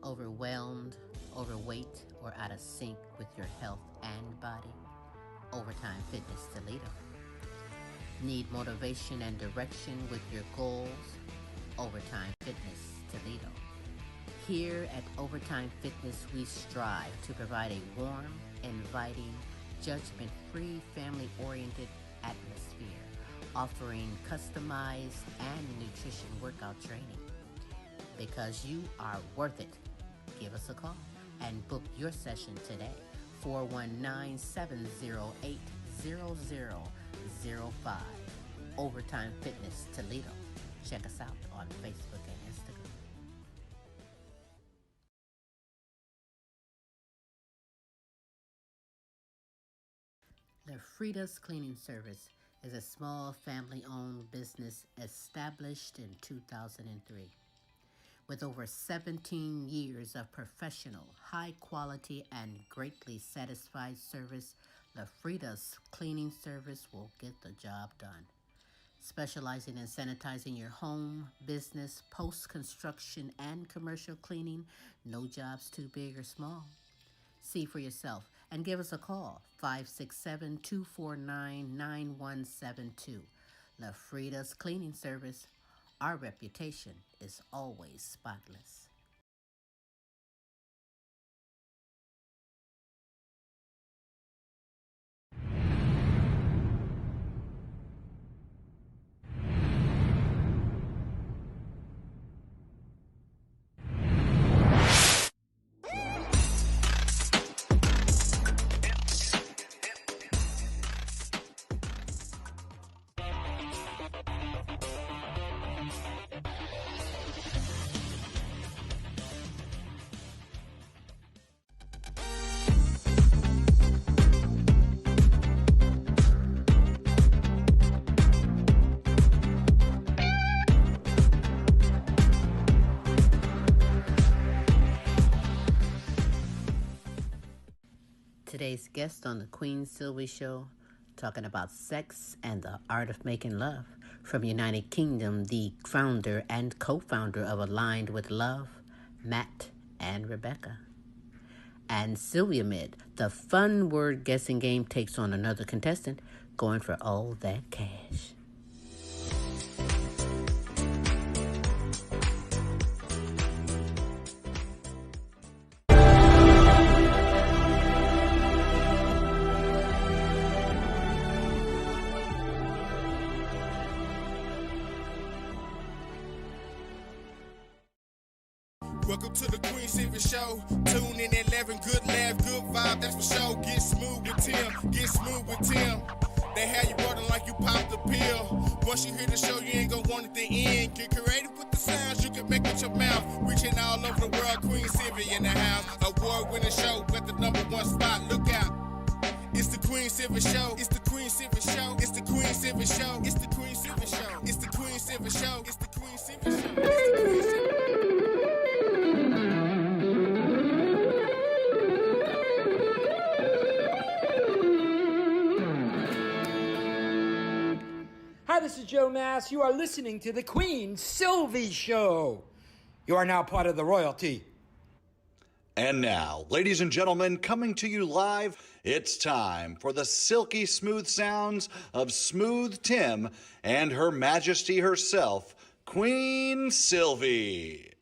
Overwhelmed, overweight, or out of sync with your health and body? Overtime Fitness Toledo. Need motivation and direction with your goals? Overtime Fitness Toledo. Here at Overtime Fitness, we strive to provide a warm, inviting, judgment-free, family-oriented atmosphere, offering customized and nutrition workout training. Because you are worth it. Give us a call and book your session today. 419-708-0005. Overtime Fitness Toledo. Check us out on Facebook and Instagram. The Frida's Cleaning Service is a small family-owned business established in 2003. With over 17 years of professional, high-quality, and greatly satisfied service, the Frida's Cleaning Service will get the job done. Specializing in sanitizing your home, business, post-construction, and commercial cleaning, no job's too big or small. See for yourself and give us a call, 567-249-9172. La Frida's Cleaning Service. Our reputation is always spotless. Today's guest on the Queen Silvy Show, talking about sex and the art of making love. From United Kingdom, the founder and co-founder of Aligned with Love, Matt and Rebecca. And SILVYAMID, the fun word guessing game, takes on another contestant, going for all that cash. Welcome to the Queen Silvy Show. Tune in at 11, good laugh, good vibe, that's for sure. Get smooth with Tim, get smooth with Tim. They have you running like you popped the pill. Once you hear the show, you ain't gonna want it to end. Get creative with the sounds you can make with your mouth. Reaching all over the world, Queen Silvy in the house. Award-winning show, got the #1 spot, look out. It's the Queen Silvy Show. It's the Queen Silvy Show. It's the Queen Silvy Show. It's the Queen Silvy Show. It's the Queen Silvy Show. It's the Queen Silvy Show. It's the Queen Silvy Show. Hi, this is Joe Mass. You are listening to the Queen Silvy Show. You are now part of the royalty. And now, ladies and gentlemen, coming to you live, it's time for the silky smooth sounds of Smooth Tim and Her Majesty herself, Queen Silvy.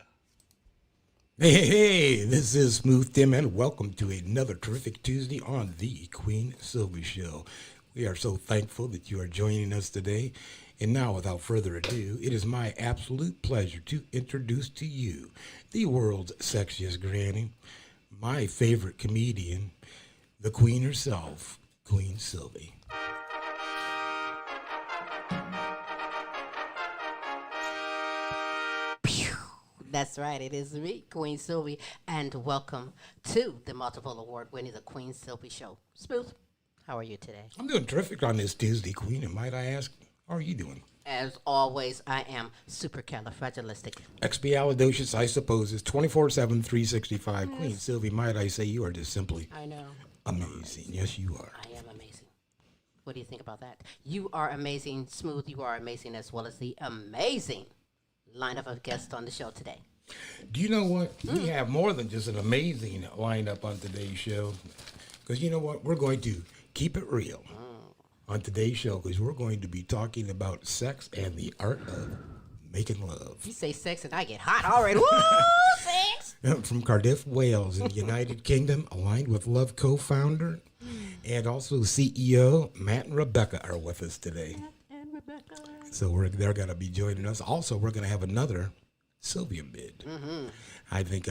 Hey, this is Smooth Tim, and welcome to another terrific Tuesday on the Queen Silvy Show. We are so thankful that you are joining us today. And now, without further ado, it is my absolute pleasure to introduce to you the world's sexiest granny, my favorite comedian, the Queen herself, Queen Silvy. That's right, it is me, Queen Silvy, and welcome to the multiple award-winning The Queen Silvy Show. Smooth, how are you today? I'm doing terrific on this Tuesday, Queen, and might I ask, how are you doing? As always, I am supercalifragilistic. Expialidocious, I suppose, is 24/7, 365. Yes. Queen Silvy, might I say, you are just simply amazing. Yes, you are. I am amazing. What do you think about that? You are amazing, Smooth. You are amazing, as well as the amazing lineup of guests on the show today. Do you know what? We have more than just an amazing lineup on today's show. Because you know what? We're going to keep it real on today's show because we're going to be talking about sex and the art of making love. You say sex and I get hot already. Woo, sex! From Cardiff Wales in the United Kingdom, aligned with Love co-founder and also CEO Matt and Rebecca are with us today. And Rebecca. So they're going to be joining us. Also, we're going to have another SILVYAMID. I think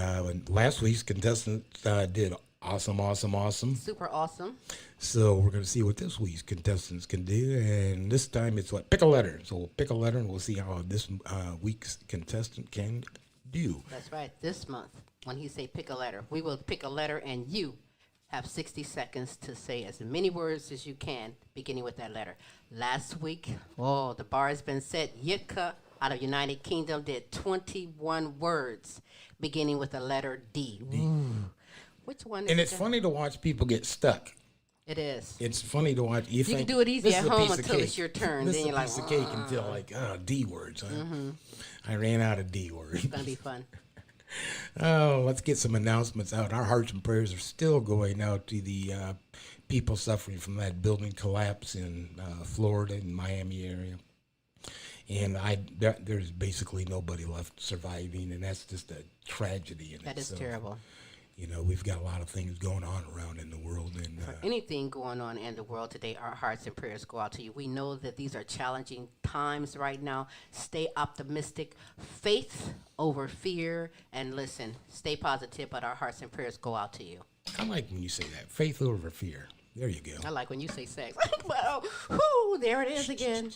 last week's contestant did awesome. Super awesome. So we're going to see what this week's contestants can do. And this time it's pick a letter. So we'll pick a letter and we'll see how this week's contestant can do. That's right. This month, when he say pick a letter, we will pick a letter and you have 60 seconds to say as many words as you can, beginning with that letter. Last week, the bar has been set. Yitka out of United Kingdom did 21 words, beginning with the letter D. Which one is And it's funny to watch people get stuck. It is. It's funny to watch. You can do it easy this at is a home piece of until cake. it's your turn. This Then is you're a like, piece of cake until D words. Huh? I ran out of D words. It's going to be fun. Oh, let's get some announcements out. Our hearts and prayers are still going out to the people suffering from that building collapse in Florida and Miami area. And there's basically nobody left surviving, and that's just a tragedy. That is terrible. You know, we've got a lot of things going on around in the world. And For anything going on in the world today, our hearts and prayers go out to you. We know that these are challenging times right now. Stay optimistic, faith over fear, and listen, stay positive, but our hearts and prayers go out to you. I like when you say that, faith over fear. There you go. I like when you say sex. Well, whoo, there it is again.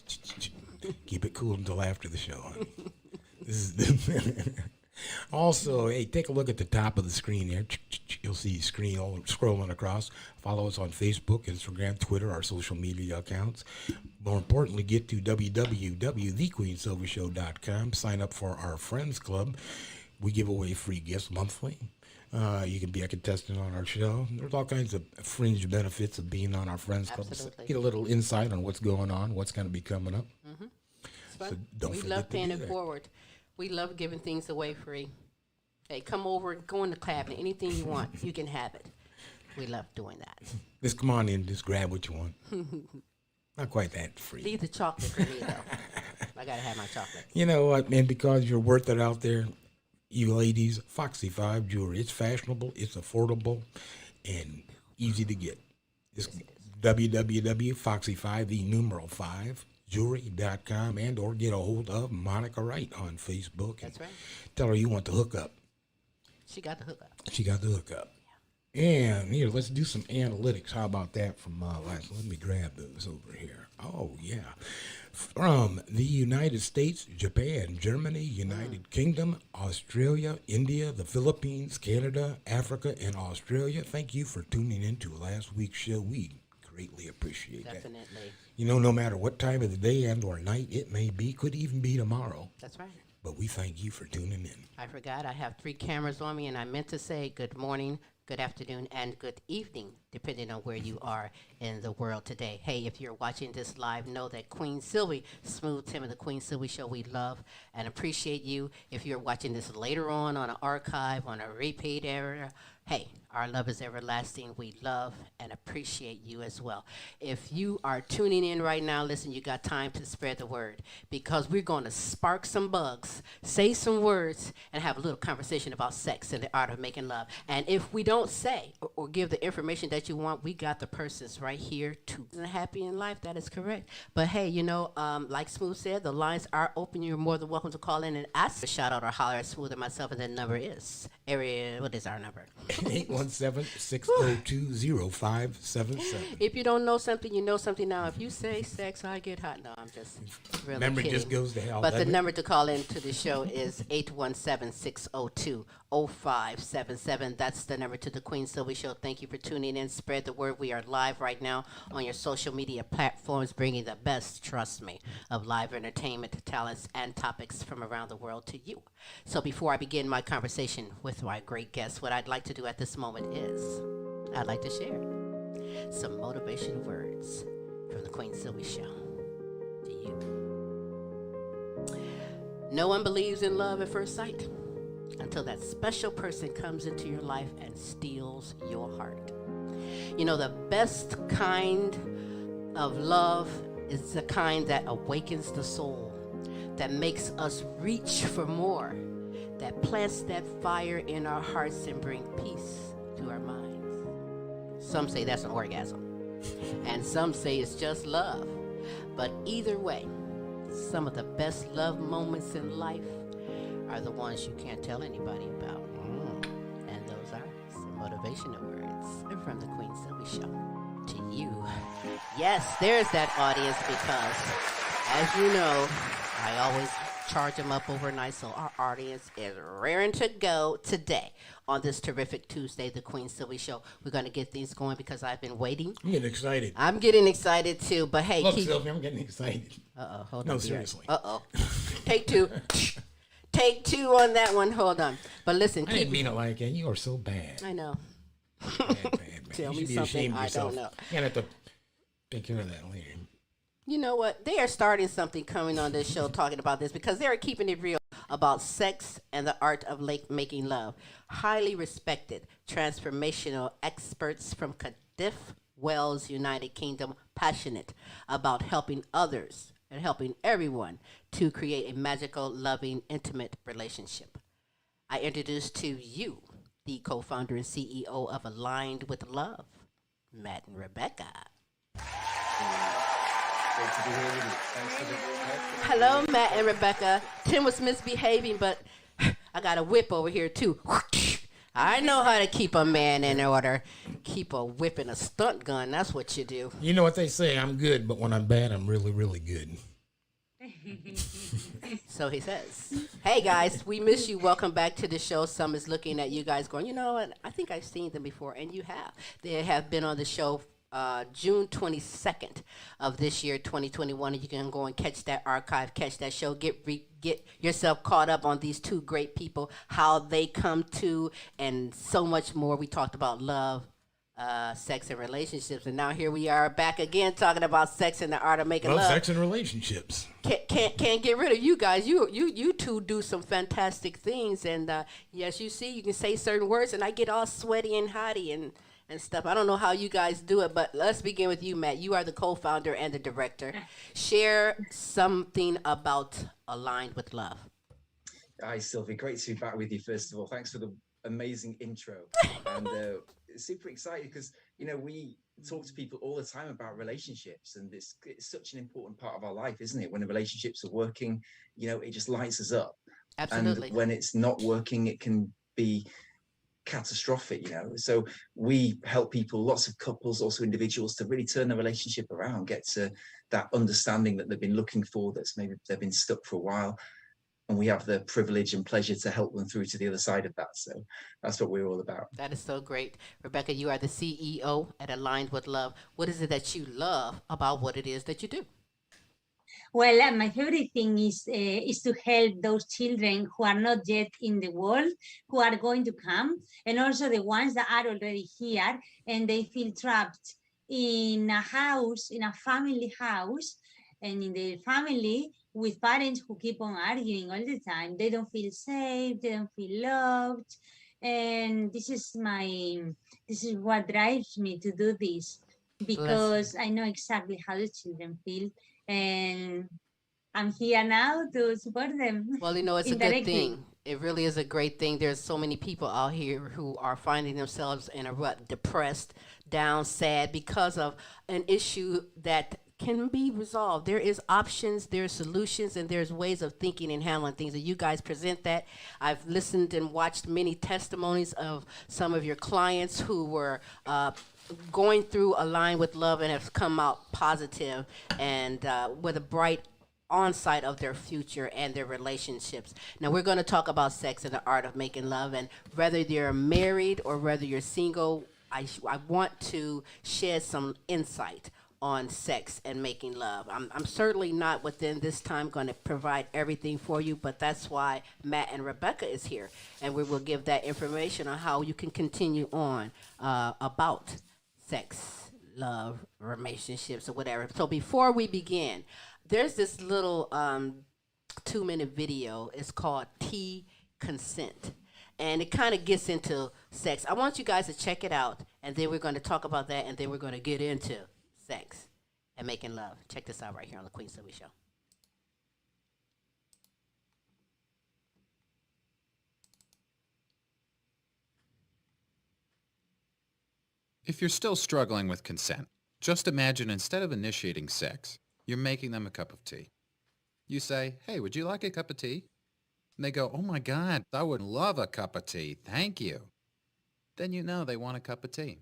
Keep it cool until after the show, honey. This is Also, hey, take a look at the top of the screen here. You'll see the screen all scrolling across. Follow us on Facebook, Instagram, Twitter, our social media accounts. More importantly, get to www.thequeensilvyshow.com. Sign up for our Friends Club. We give away free gifts monthly. You can be a contestant on our show. There's all kinds of fringe benefits of being on our Friends Club. Absolutely. Get a little insight on what's going on, what's going to be coming up. So don't we forget love to paying do it that. forward. We love giving things away free. Hey, come over, go in the cabinet. Anything you want, you can have it. We love doing that. Just come on in, just grab what you want. Not quite that free. Leave the chocolate for me, though. I got to have my chocolate. You know what, man, because you're worth it out there, you ladies, Foxy 5 jewelry. It's fashionable, it's affordable, and easy to get. Just www.foxy5, the numeral 5, jewelry.com, and or get a hold of Monica Wright on Facebook. That's right. Tell her you want the hookup. She got the hookup. She got the hookup. And here, let's do some analytics. How about that from last? Let me grab those over here. Oh, yeah. From the United States, Japan, Germany, United Kingdom, Australia, India, the Philippines, Canada, Africa, and Australia. Thank you for tuning in to last week's show. We greatly appreciate that. Definitely. You know, no matter what time of the day and or night it may be, could even be tomorrow. That's right. But we thank you for tuning in. I forgot I have 3 cameras on me, and I meant to say good morning, good afternoon, and good evening, depending on where you are in the world today. Hey, if you're watching this live, know that Queen Silvy, Smooth Tim and the Queen Silvy Show, we love and appreciate you. If you're watching this later on an archive, on a repeat area, hey, our love is everlasting. We love and appreciate you as well. If you are tuning in right now, listen, you got time to spread the word because we're going to spark some bugs, say some words, and have a little conversation about sex and the art of making love. And if we don't say or give the information that you want, we got the persons right here to be happy in life. That is correct. But hey, you know, like Smooth said, the lines are open. You're more than welcome to call in and ask a shout out or holler at Smooth and myself. And the number is what is our number? 817-602-0577. If you don't know something, you know something now. If you say sex, I get hot. No, I'm just really Remember, kidding. it just goes to hell. But the doesn't it? number to call into the show is 817-602-0577. That's the number to the Queen Silvy Show. Thank you for tuning in. Spread the word. We are live right now on your social media platforms, bringing the best, trust me, of live entertainment, talents, and topics from around the world to you. So before I begin my conversation with my great guest, what I'd like to do at this moment is I'd like to share some motivational words from the Queen Silvy Show to you. No one believes in love at first sight. until that special person comes into your life and steals your heart. You know, the best kind of love is the kind that awakens the soul, that makes us reach for more, that plants that fire in our hearts and bring peace to our minds. Some say that's an orgasm, and some say it's just love. But either way, some of the best love moments in life are the ones you can't tell anybody about. And those are some motivational words from the Queen Silvy Show to you. Yes, there's that audience, because as you know, I always charge them up overnight, so our audience is raring to go today on this terrific Tuesday, the Queen Silvy Show. We're going to get things going because I've been waiting. I'm getting excited. I'm getting excited too, but hey, Look, Silvy, I'm getting excited. Hold on. No, seriously. Take two. Take two on that one. Hold on. But listen, I didn't mean it like that. You are so bad. I know. Bad. Tell you me should be something ashamed of I yourself. don't know. You're going to have to take care of that later. You know what? They are starting something coming on this show talking about this, because they are keeping it real about sex and the art of making love. Highly respected transformational experts from Cardiff Wales, United Kingdom, passionate about helping others and helping everyone to create a magical, loving, intimate relationship. I introduce to you the co-founder and CEO of Aligned with Love, Matt and Rebecca. Hello, Matt and Rebecca. Tim was misbehaving, but I got a whip over here, too. I know how to keep a man in order. Keep a whip and a stunt gun. That's what you do. You know what they say, I'm good, but when I'm bad, I'm really, really good. So he says. Hey, guys, we miss you. Welcome back to the show. Some is looking at you guys going, you know what? I think I've seen them before, and you have. They have been on the show June 22nd of this year, 2021, and you can go and catch that archive, catch that show, get yourself caught up on these two great people, how they come to, and so much more. We talked about love, sex, and relationships, and now here we are back again talking about sex and the art of making love. Sex and relationships. Can't get rid of you guys. You two do some fantastic things, and yes, you see, you can say certain words, and I get all sweaty and hotty and stuff. I don't know how you guys do it, but let's begin with you, Matt. You are the co-founder and the director. Share something about Aligned with Love. Hi, Silvy. Great to be back with you, first of all. Thanks for the amazing intro. And super excited because, you know, we talk to people all the time about relationships, and it's such an important part of our life, isn't it? When the relationships are working, you know, it just lights us up. Absolutely. And when it's not working, it can be catastrophic, you know. So we help people, lots of couples, also individuals, to really turn the relationship around, get to that understanding that they've been looking for, that's maybe they've been stuck for a while, and we have the privilege and pleasure to help them through to the other side of that. So that's what we're all about. That is so great. Rebecca, you are the CEO at Aligned with Love. What is it that you love about what it is that you do? Well, my favorite thing is to help those children who are not yet in the world, who are going to come, and also the ones that are already here and they feel trapped in a house, in a family house, and in their family with parents who keep on arguing all the time. They don't feel safe, they don't feel loved, and this is what drives me to do this, because I know exactly how the children feel. And I'm here now to support them. Well, you know, it's a good thing. It really is a great thing. There's so many people out here who are finding themselves in a rut, depressed, down, sad, because of an issue that can be resolved. There is options, there's solutions, and there's ways of thinking and handling things. And you guys present that. I've listened and watched many testimonies of some of your clients who were going through Aligned with Love and have come out positive and with a bright onsight of their future and their relationships. Now we're going to talk about sex and the art of making love, and whether you're married or whether you're single, I want to shed some insight on sex and making love. I'm certainly not within this time going to provide everything for you, but that's why Matt and Rebecca is here, and we will give that information on how you can continue on about sex, love, relationships, or whatever. So before we begin, there's this little 2-minute video. It's called T Consent. and it kind of gets into sex. I want you guys to check it out, and then we're going to talk about that, and then we're going to get into sex and making love. Check this out right here on the Queen Silvy Show. If you're still struggling with consent, just imagine instead of initiating sex, you're making them a cup of tea. You say, "Hey, would you like a cup of tea?" And they go, "Oh my God, I would love a cup of tea. Thank you." Then you know they want a cup of tea.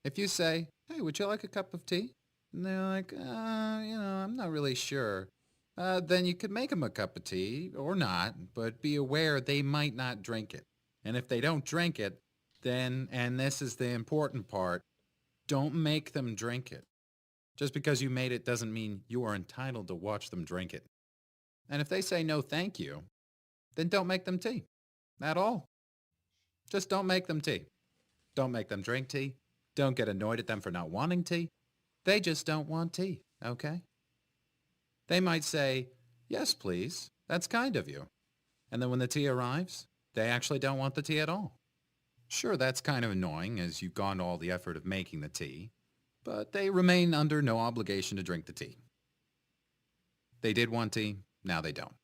If you say, "Hey, would you like a cup of tea?" And they're like, I'm not really sure. Then you could make them a cup of tea or not, but be aware they might not drink it. And if they don't drink it, then, and this is the important part, don't make them drink it. Just because you made it doesn't mean you are entitled to watch them drink it. And if they say no thank you, then don't make them tea. At all. Just don't make them tea. Don't make them drink tea. Don't get annoyed at them for not wanting tea. They just don't want tea, okay? They might say, "Yes, please. That's kind of you." And then when the tea arrives, they actually don't want the tea at all. Sure, that's kind of annoying as you've gone to all the effort of making the tea, but they remain under no obligation to drink the tea. They did want tea, now they don't.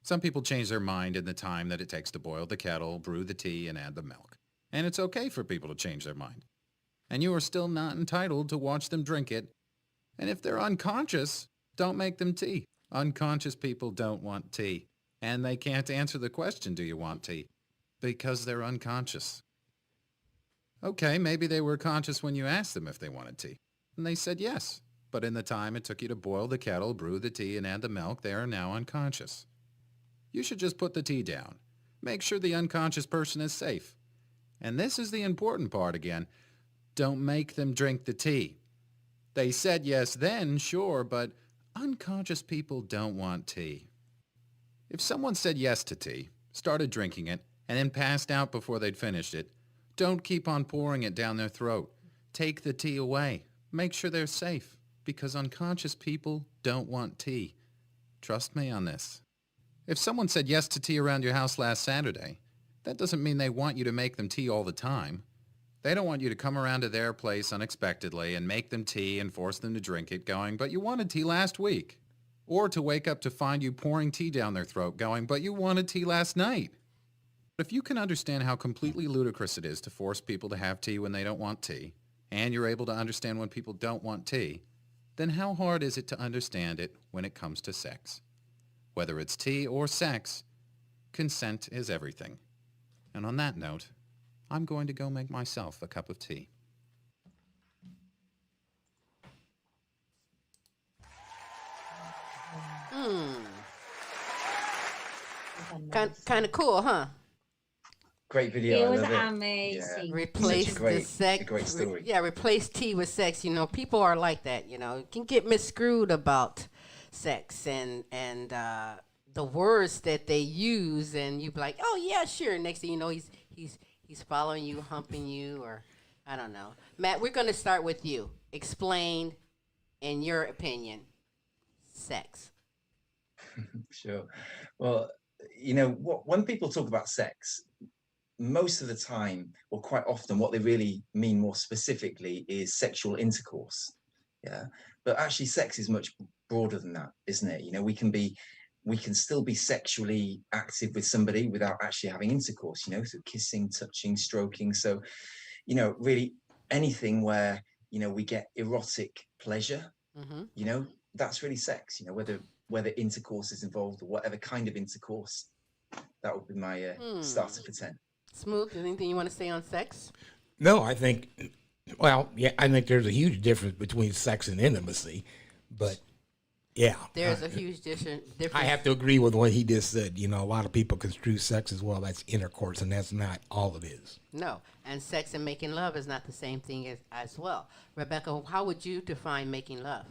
Some people change their mind in the time that it takes to boil the kettle, brew the tea, and add the milk. And it's okay for people to change their mind. And you are still not entitled to watch them drink it. And if they're unconscious, don't make them tea. Unconscious people don't want tea. And they can't answer the question, "Do you want tea?" because they're unconscious. Okay, maybe they were conscious when you asked them if they wanted tea. And they said yes. But in the time it took you to boil the kettle, brew the tea, and add the milk, they are now unconscious. You should just put the tea down. Make sure the unconscious person is safe. And this is the important part again. Don't make them drink the tea. They said yes then, sure, but unconscious people don't want tea. If someone said yes to tea, started drinking it, and then passed out before they'd finished it, don't keep on pouring it down their throat. Take the tea away. Make sure they're safe, because unconscious people don't want tea. Trust me on this. If someone said yes to tea around your house last Saturday, that doesn't mean they want you to make them tea all the time. They don't want you to come around to their place unexpectedly and make them tea and force them to drink it going, "But you wanted tea last week." Or to wake up to find you pouring tea down their throat going, "But you wanted tea last night." If you can understand how completely ludicrous it is to force people to have tea when they don't want tea, and you're able to understand when people don't want tea, then how hard is it to understand it when it comes to sex? Whether it's tea or sex, consent is everything. And on that note, I'm going to go make myself a cup of tea. Kind of cool, huh? Great video. It was I love it. amazing. Yeah. Replace Such a great, the sex. a great story. Replace tea with sex. You know, people are like that. You know, you can get misscrewed about sex and the words that they use, and you be like, "Oh yeah, sure." Next thing you know, he's following you, humping you, or I don't know. Matt, we're gonna start with you. Explain, in your opinion, sex. Sure. Well, you know, when people talk about sex, most of the time, or quite often, what they really mean more specifically is sexual intercourse. Yeah. But actually, sex is much broader than that, isn't it? You know, we can still be sexually active with somebody without actually having intercourse, you know, through kissing, touching, stroking. So, you know, really anything where, you know, we get erotic pleasure, you know, that's really sex, you know, whether intercourse is involved or whatever kind of intercourse. That would be my starter for 10. Smooth, anything you want to say on sex? No, I think there's a huge difference between sex and intimacy, but yeah. There's a huge difference. I have to agree with what he just said. You know, a lot of people construe sex as well. That's intercourse, and that's not all it is. No, and sex and making love is not the same thing as well. Rebecca, how would you define making love?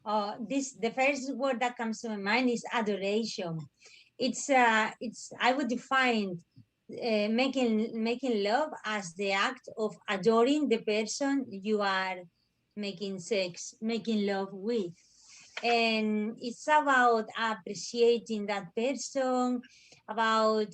The first word that comes to my mind is adoration. It's I would define making love as the act of adoring the person you are making love with. And it's about appreciating that person, about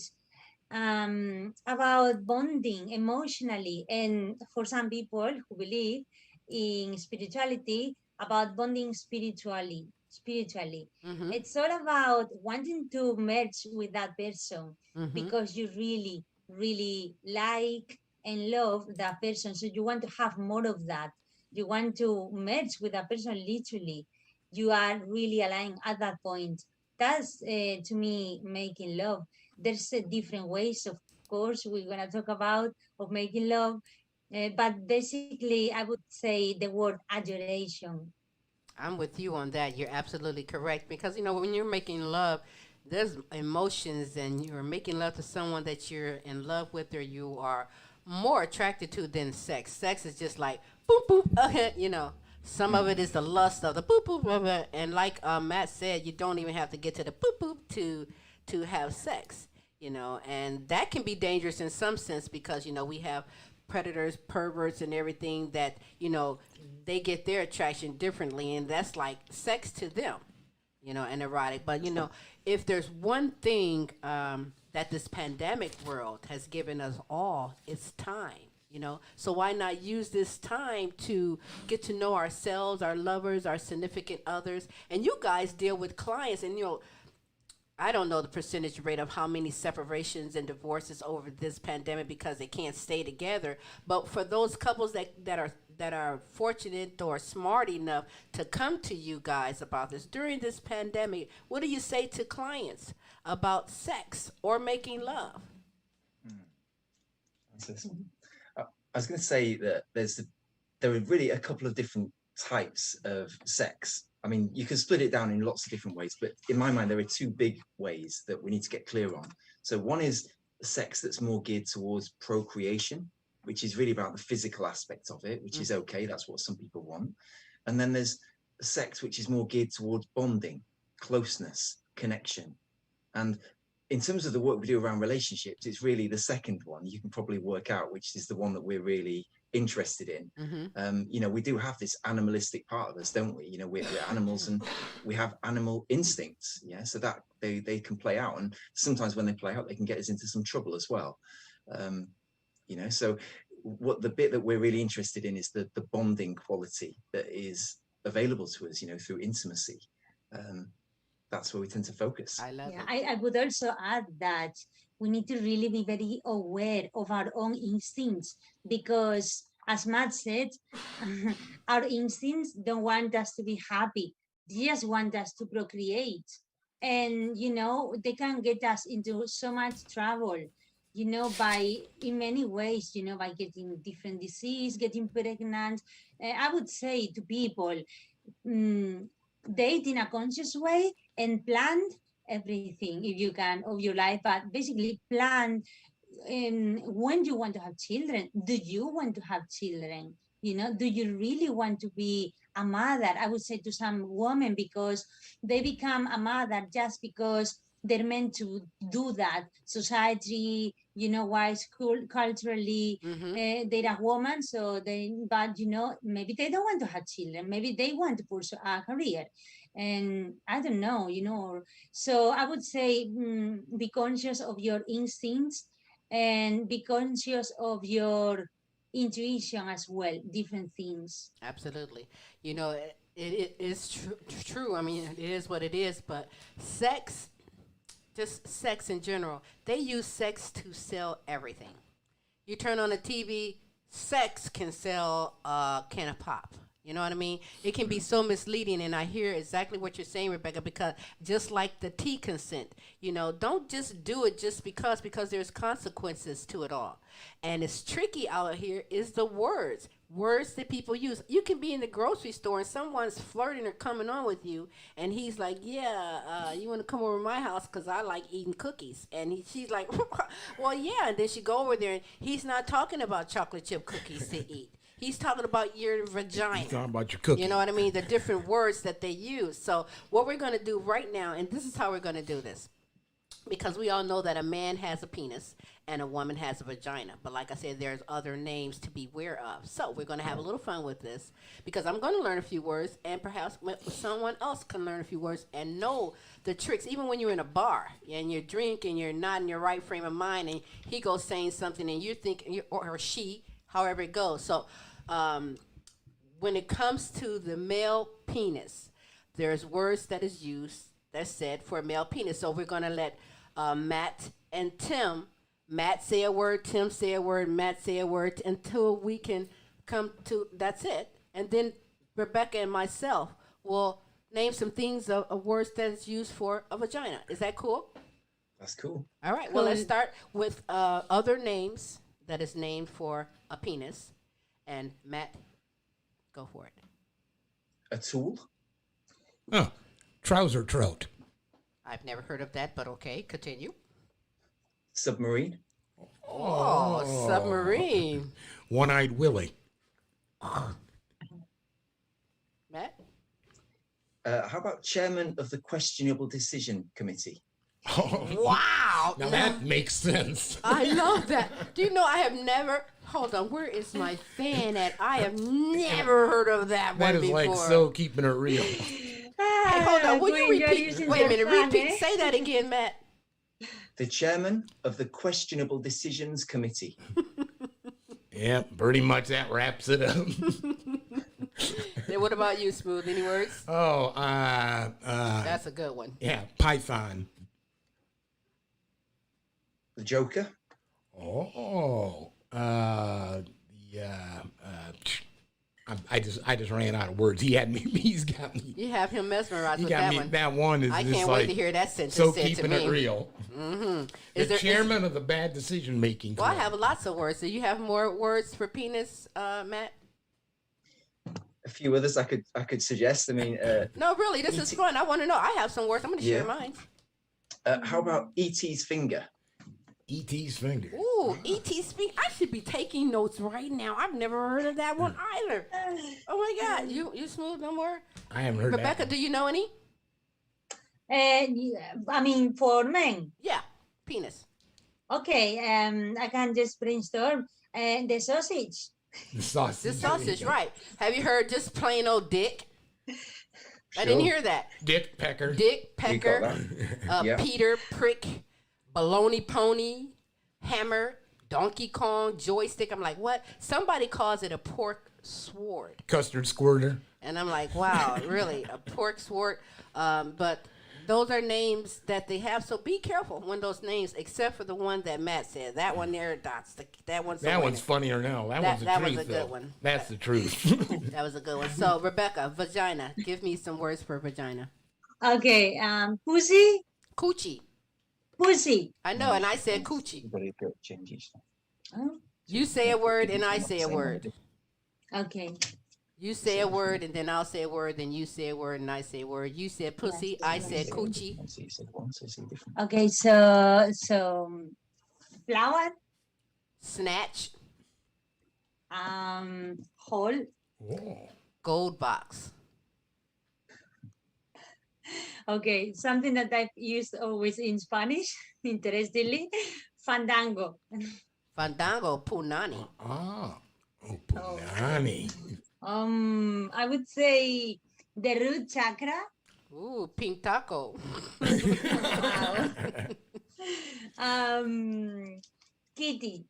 about bonding emotionally, and for some people who believe in spirituality, about bonding spiritually. Mm-hmm. It's all about wanting to merge with that person Mm-hmm. because you really, really like and love that person. So you want to have more of that. You want to merge with that person literally. You are really aligned at that point. That's to me making love. There's different ways, of course, we're gonna talk about of making love, but basically, I would say the word adoration. I'm with you on that. You're absolutely correct because when you're making love, there's emotions, and you're making love to someone that you're in love with or you are more attracted to than sex. Sex is just like boop boop. Okay, some of it is the lust of the boop boop, blah, blah. And like Matt said, you don't even have to get to the boop boop to have sex. And that can be dangerous in some sense because we have predators, perverts, and everything that they get their attraction differently, and that's like sex to them, and erotic. But if there's one thing that this pandemic world has given us all, it's time. So why not use this time to get to know ourselves, our lovers, our significant others, and you guys deal with clients, and I don't know the percentage rate of how many separations and divorces over this pandemic because they can't stay together. But for those couples that are fortunate or smart enough to come to you guys about this during this pandemic, what do you say to clients about sex or making love? I was going to say that there are really a couple of different types of sex. I mean, you can split it down in lots of different ways, but in my mind, there are two big ways that we need to get clear on. So one is sex that's more geared towards procreation, which is really about the physical aspect of it, which is okay. That's what some people want. And then there's sex, which is more geared towards bonding, closeness, connection. And in terms of the work we do around relationships, it's really the second one you can probably work out, which is the one that we're really interested in. We do have this animalistic part of us, don't we? We're animals and we have animal instincts, so that they can play out, and sometimes when they play out they can get us into some trouble as well. So what the bit that we're really interested in is the bonding quality that is available to us through intimacy. That's where we tend to focus. I love it. I would also add that we need to really be very aware of our own instincts because, as Matt said, our instincts don't want us to be happy. They just want us to procreate. And, they can get us into so much trouble, in many ways, by getting different disease, getting pregnant. I would say to people, date in a conscious way and plan everything if you can of your life, but basically plan when you want to have children. Do you want to have children? Do you really want to be a mother? I would say to some women, because they become a mother just because they're meant to do that. Society, wise, culturally, they're a woman, so but maybe they don't want to have children. Maybe they want to pursue a career. And I don't know, So I would say be conscious of your instincts and be conscious of your intuition as well, different things. Absolutely. It is true. I mean, it is what it is, but just sex in general, they use sex to sell everything. You turn on the TV, sex can sell a can of pop. You know what I mean? It can be so misleading, and I hear exactly what you're saying, Rebecca, because just like the tea consent, don't just do it just because there's consequences to it all. And it's tricky out here is the words that people use. You can be in the grocery store and someone's flirting or coming on with you, and he's like, yeah, you want to come over to my house because I like eating cookies. And she's like, well, yeah. And then she go over there, and he's not talking about chocolate chip cookies to eat. He's talking about your vagina. He's talking about your cookie. You know what I mean? The different words that they use. So what we're going to do right now, and this is how we're going to do this. because we all know that a man has a penis and a woman has a vagina. But like I said, there's other names to be aware of. So we're going to have a little fun with this because I'm going to learn a few words, and perhaps someone else can learn a few words and know the tricks. Even when you're in a bar and you're drinking, you're not in your right frame of mind, and he goes saying something, and you're thinking, or she, however it goes. So when it comes to the male penis, there's words that is used that's said for a male penis. So we're going to let Matt and Tim, Matt say a word, Tim say a word, Matt say a word, until we can come to, that's it. And then Rebecca and myself will name some things of words that's used for a vagina. Is that cool? That's cool. All right. Well, let's start with other names that is named for a penis. And Matt, go for it. A tool. Oh, trouser trout. I've never heard of that, but okay, continue. Submarine. Oh, submarine. One-eyed Willie. Matt? How about chairman of the questionable decision committee? Wow. Now that makes sense. I love that. Do you know I have never, hold on, where is my fan at? I have never heard of that one That is before. like so keeping it real. Hey, hold on, will you repeat? Wait a minute, repeat. Say that again, Matt. The chairman of the questionable decisions committee. Yeah, pretty much that wraps it up. Then what about you, Smooth? Any words? Oh, That's a good one. yeah, Python. The Joker. Oh, yeah. I just ran out of words. He had me. He's got me. You have him mesmerized He with got that me. one. That one is I just can't like wait to hear that sentence so said to keeping me. it real. Mm-hmm. The chairman of the bad decision making. Well, I have lots of words. Do you have more words for penis, Matt? A few others I could suggest. I mean, No, really, this is fun. I want to know. I have some words. I'm going to share mine. how about E.T.'s finger? E.T.'s finger. Ooh, E.T.'s finger. I should be taking notes right now. I've never heard of that one either. Oh my God, you Smooth no more? I haven't heard Rebecca, that. do you know any? I mean, for men. Yeah, penis. Okay, I can just brainstorm. The sausage. The sausage. The sausage, right. Have you heard just plain old dick? I didn't hear that. Dick pecker. Dick, pecker, Yeah. Peter, prick, baloney pony, hammer, Donkey Kong, joystick. I'm like, what? Somebody calls it a pork sword. Custard squirter. And I'm like, wow, really? A pork sword? But those are names that they have. So be careful when those names, except for the one that Matt said. That one there, that one's That one's funnier now. That one's the that truth, was a though. good one. That's the truth. That was a good one. So, Rebecca, vagina. Give me some words for vagina. Okay, pussy. Coochie. Pussy. I know, and I said coochie. Very good changes. Oh, You say a word, and I say a word. okay. You say a word, and then I'll say a word, then you say a word, and I say a word. You said pussy, I said coochie. So you said one, so you said different. Okay, so flower. Snatch. Hole. Oh. Gold box. Okay, something that I've used always in Spanish, interestingly, fandango. Fandango, punani. Ah. Oh, punani. I would say the root chakra. Ooh, pink taco. Kitty.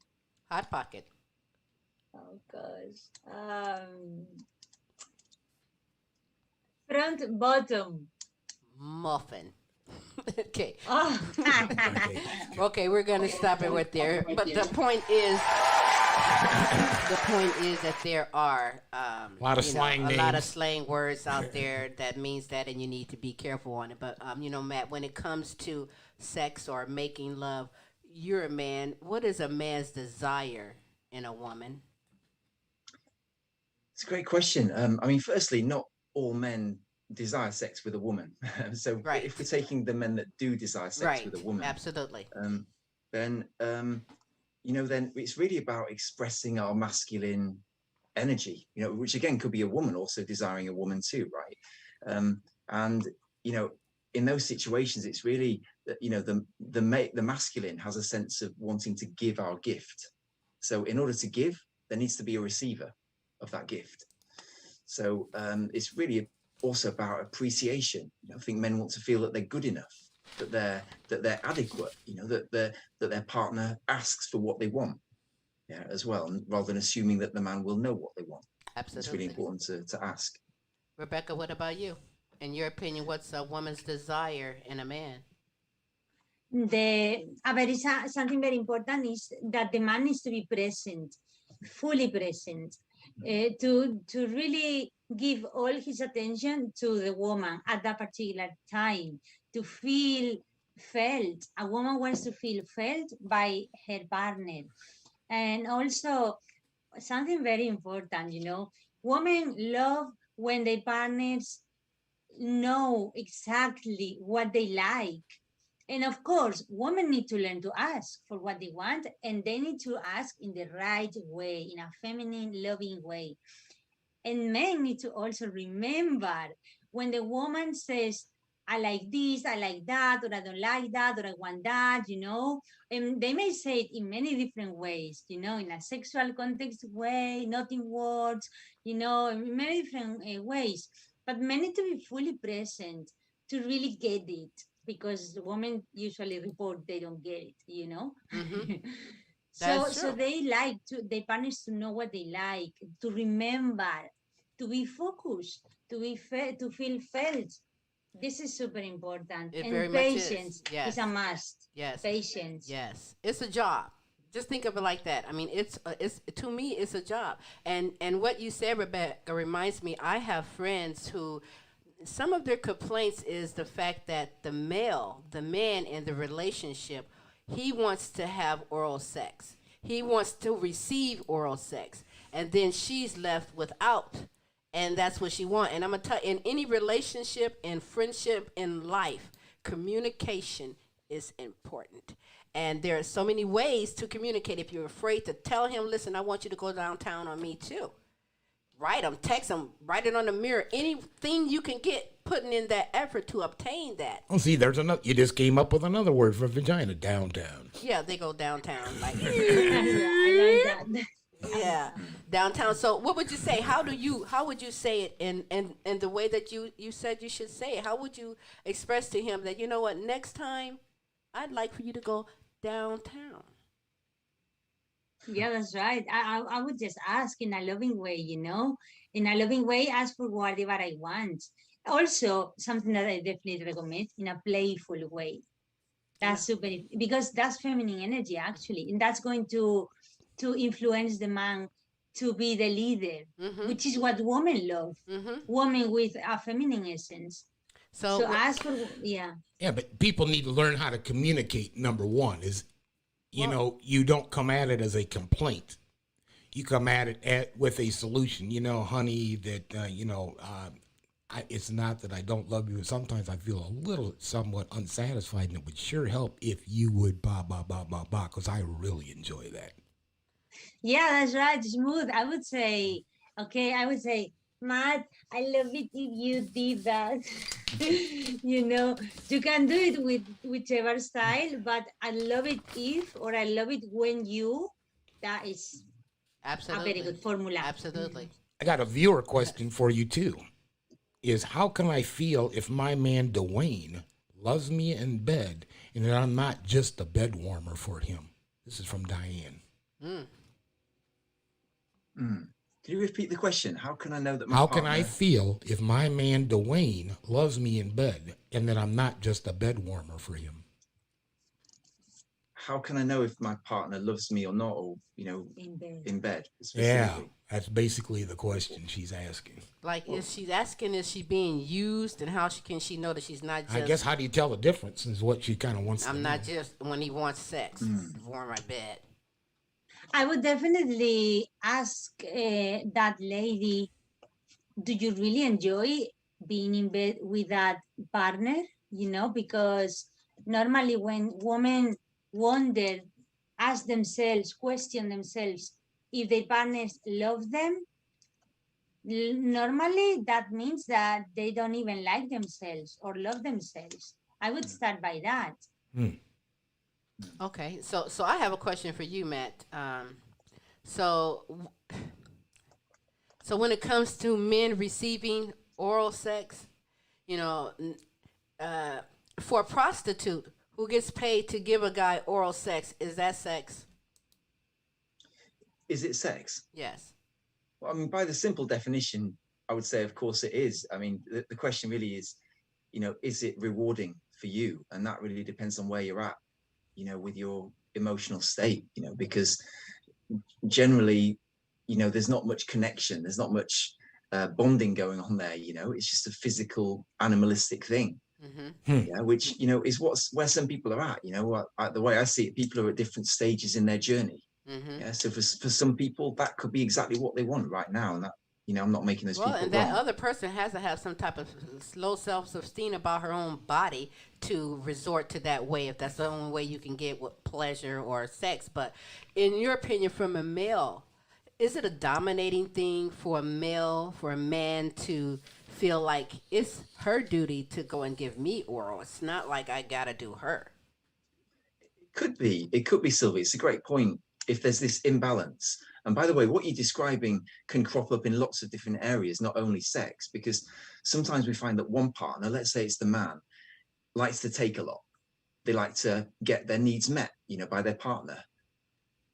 Hot pocket. Oh gosh. Front bottom. Muffin. Okay. Oh. Okay, we're gonna stop it right there. But the point is that there are a lot of slang a lot of names. slang words out there that means that, and you need to be careful on it. But Matt, when it comes to sex or making love, you're a man. What is a man's desire in a woman? It's a great question. I mean, firstly, not all men desire sex with a woman. So Right. if we're taking the men that do desire sex Right. with a woman, Absolutely. then then it's really about expressing our masculine energy, which again could be a woman also desiring a woman too, right? And in those situations, it's really, you know, the masculine has a sense of wanting to give our gift. So in order to give, there needs to be a receiver of that gift. So it's really also about appreciation. You know, I think men want to feel that they're good enough, that they're adequate. You know, that their partner asks for what they want, yeah, as well, rather than assuming that the man will know what they want. Absolutely. It's really important to ask. Rebecca, what about you? In your opinion, what's a woman's desire in a man? Something very important is that the man needs to be present, fully present, to really give all his attention to the woman at that particular time, to feel felt. A woman wants to feel felt by her partner. And also something very important, you know, women love when their partners know exactly what they like. And of course, women need to learn to ask for what they want, and they need to ask in the right way, in a feminine, loving way. And men need to also remember when the woman says, I like this, I like that, or I don't like that, or I want that, you know, and they may say it in many different ways, you know, in a sexual context way, not in words, you know, in many different ways. But men need to be fully present to really get it, because the women usually report they don't get it, you know. Mm-hmm. So they like to their partners to know what they like, to remember, to be focused, to feel felt. This is super important. It and very patience much is. Yes. is a must. Yes. Patience. Yes. It's a job. Just think of it like that. I mean, it's to me, it's a job. And what you said, Rebecca, reminds me. I have friends who, some of their complaints is the fact that the man in the relationship, he wants to have oral sex. He wants to receive oral sex, and then she's left without. And that's what she wants. And I'm going to tell you, in any relationship, in friendship, in life, communication is important. And there are so many ways to communicate. If you're afraid to tell him, listen, I want you to go downtown on me too. Write him, text him, write it on the mirror. Anything you can get, putting in that effort to obtain that. Oh, see, there's another. You just came up with another word for vagina, downtown. Yeah, they go downtown. Like, I like that. Yeah, downtown. So what would you say? How would you say it in the way that you said you should say it? How would you express to him that, you know what, next time I'd like for you to go downtown? Yeah, that's right. I would just ask in a loving way, you know, in a loving way, ask for whatever I want. Also, something that I definitely recommend, in a playful way. That's super, because that's feminine energy actually, and that's going to influence the man to be the leader, which is what women love. Women with a feminine essence. So ask for, yeah. Yeah, but people need to learn how to communicate. Number one is, you know, you don't come at it as a complaint. You come at it with a solution. You know, honey, that, you know, it's not that I don't love you. Sometimes I feel a little somewhat unsatisfied, and it would sure help if you would because I really enjoy that. Yeah, that's right. Smooth. I would say, Matt, I love it if you did that. You know, you can do it with whichever style, but I love it if, or I love it when you, that is absolutely a very good formula. Absolutely. I got a viewer question for you too. Is how can I feel if my man Dwayne loves me in bed and that I'm not just a bed warmer for him? This is from Diane. Can you repeat the question? How can I know that How can I feel if my man Dwayne loves me in bed and that I'm not just a bed warmer for him? How can I know if my partner loves me or not, or, you know, in bed Yeah, that's basically the question she's asking. Like, is she being used, and how can she know that she's not just... I guess, how do you tell the difference is what she kind of wants to know. I'm not just when he wants sex, warm my bed. I would definitely ask that lady, do you really enjoy being in bed with that partner? You know, because normally when women question themselves if their partners love them, Normally, that means that they don't even like themselves or love themselves. I would start by that. Okay, so I have a question for you, Matt. So so when it comes to men receiving oral sex, you know, for a prostitute who gets paid to give a guy oral sex, is that sex? Is it sex? Yes. Well, I mean, by the simple definition, I would say, of course, it is. I mean, the question really is, is it rewarding for you? And that really depends on where you're at, with your emotional state, because generally, there's not much connection. There's not much bonding going on there. It's just a physical, animalistic thing. Yeah, which, is where some people are at. The way I see it, people are at different stages in their journey. Yeah, so for some people, that could be exactly what they want right now. And that, I'm not making those people and that other person has to have some type of low self-esteem about her own body to resort to that way, if that's the only way you can get with pleasure or sex. But in your opinion, from a male, is it a dominating thing for a man to feel like it's her duty to go and give me oral? It's not like I gotta do her. It could be, Sylvie. It's a great point. If there's this imbalance, and by the way, what you're describing can crop up in lots of different areas, not only sex, because sometimes we find that one partner, let's say it's the man, likes to take a lot. They like to get their needs met, by their partner,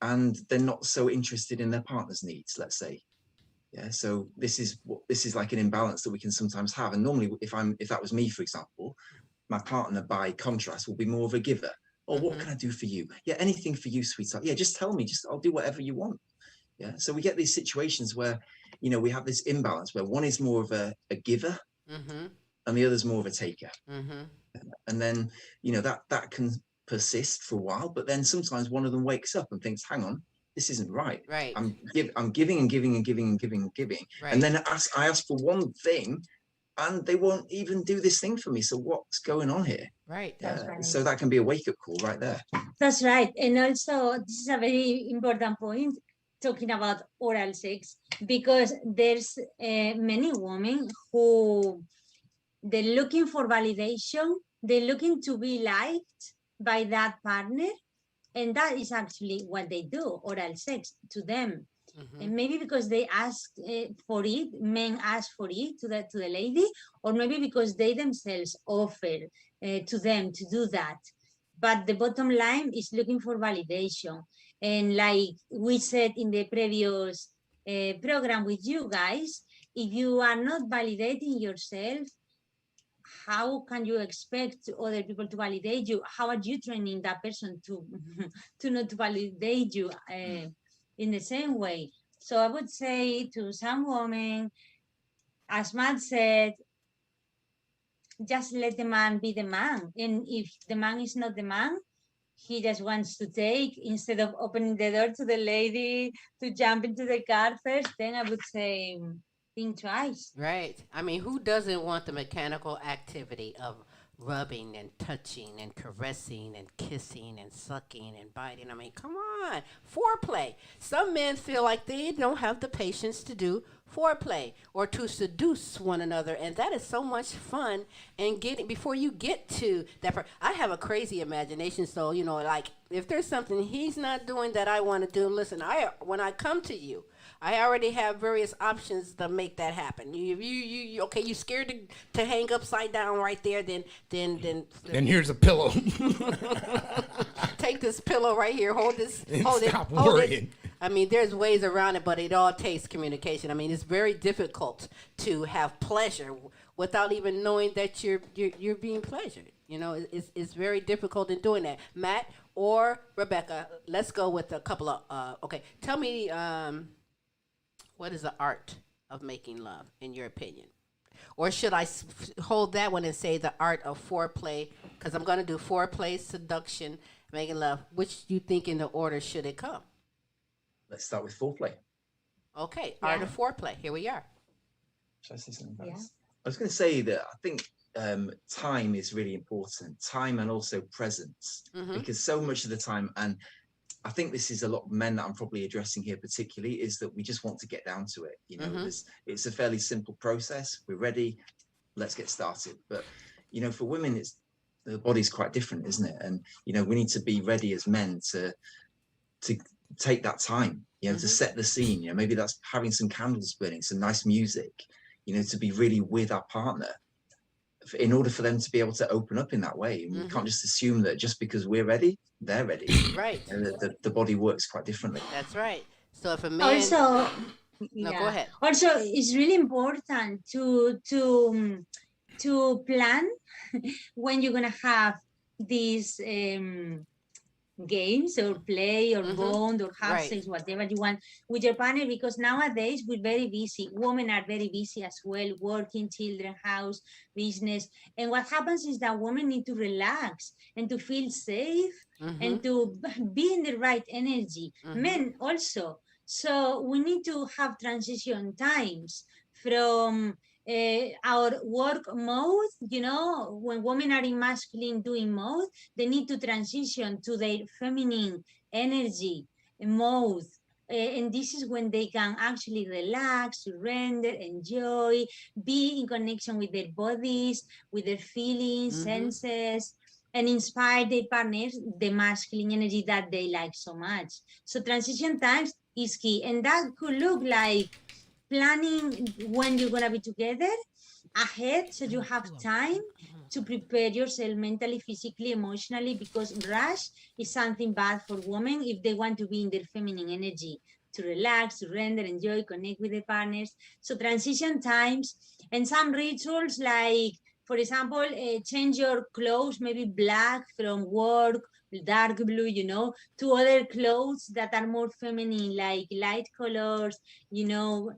and they're not so interested in their partner's needs, let's say. Yeah, so this is like an imbalance that we can sometimes have. And normally, if that was me, for example, my partner, by contrast, will be more of a giver. Oh, what can I do for you? Yeah, anything for you, sweetheart. Yeah, just tell me. I'll do whatever you want. Yeah. So we get these situations where, we have this imbalance where one is more of a giver and the other's more of a taker. And then, that can persist for a while, but then sometimes one of them wakes up and thinks, hang on, this isn't right. Right. I'm giving and giving and giving and giving and giving. Right. And then I ask for one thing and they won't even do this thing for me. So what's going on here? Right. That's right. So that can be a wake-up call right there. That's right. And also, this is a very important point, talking about oral sex, because there's many women who they're looking for validation. They're looking to be liked by that partner. And that is actually what they do, oral sex to them. And maybe because they ask for it, men ask for it to the lady, or maybe because they themselves offer to them to do that. But the bottom line is looking for validation. And like we said in the previous program with you guys, if you are not validating yourself, how can you expect other people to validate you? How are you training that person to not validate you in the same way? So I would say to some women, as Matt said, just let the man be the man. And if the man is not the man, he just wants to take, instead of opening the door to the lady to jump into the car first, then I would say, think twice. Right. I mean, who doesn't want the mechanical activity of rubbing and touching and caressing and kissing and sucking and biting? I mean, come on. Foreplay. Some men feel like they don't have the patience to do foreplay or to seduce one another, and that is so much fun. And before you get to that I have a crazy imagination, so like if there's something he's not doing that I want to do, listen, when I come to you, I already have various options to make that happen. You okay? You scared to hang upside down right there? Then here's a pillow. Take this pillow right here. Hold this. Hold worrying. it. I mean, there's ways around it, but it all takes communication. I mean, it's very difficult to have pleasure without even knowing that you're being pleasured. It's very difficult in doing that. Matt or Rebecca, let's go with a couple of. Okay, tell me. What is the art of making love, in your opinion? Or should I hold that one and say the art of foreplay? Because I'm going to do foreplay, seduction, making love. Which do you think in the order should it come? Let's start with foreplay. Okay, art of foreplay. Here we are. Should I say something about this? I was going to say that I think time is really important. Time and also presence. Because so much of the time, and I think this is a lot of men that I'm probably addressing here particularly, is that we just want to get down to it. You know, it's a fairly simple process. We're ready. Let's get started. But, you know, for women, the body's quite different, isn't it? And, you know, we need to be ready as men to take that time, you know, to set the scene. You know, maybe that's having some candles burning, some nice music, you know, to be really with our partner in order for them to be able to open up in that way. And we can't just assume that just because we're ready, they're ready. Right. And the body works quite differently. That's right. So if a man Also, no, go ahead. Also, it's really important to plan when you're gonna have these games or play or bond or have sex, whatever you want with your partner, because nowadays we're very busy. Women are very busy as well, working, children, house, business. And what happens is that women need to relax and to feel safe and to be in the right energy. Men also. So we need to have transition times from our work mode, you know, when women are in masculine doing mode, they need to transition to their feminine energy mode. And this is when they can actually relax, surrender, enjoy, be in connection with their bodies, with their feelings, senses, and inspire their partners, the masculine energy that they like so much. So transition times is key. And that could look like planning when you're going to be together ahead, so you have time to prepare yourself mentally, physically, emotionally, because rush is something bad for women if they want to be in their feminine energy, to relax, surrender, enjoy, connect with their partners. So transition times and some rituals like, for example, change your clothes, maybe black from work, dark blue, you know, to other clothes that are more feminine, like light colors, you know,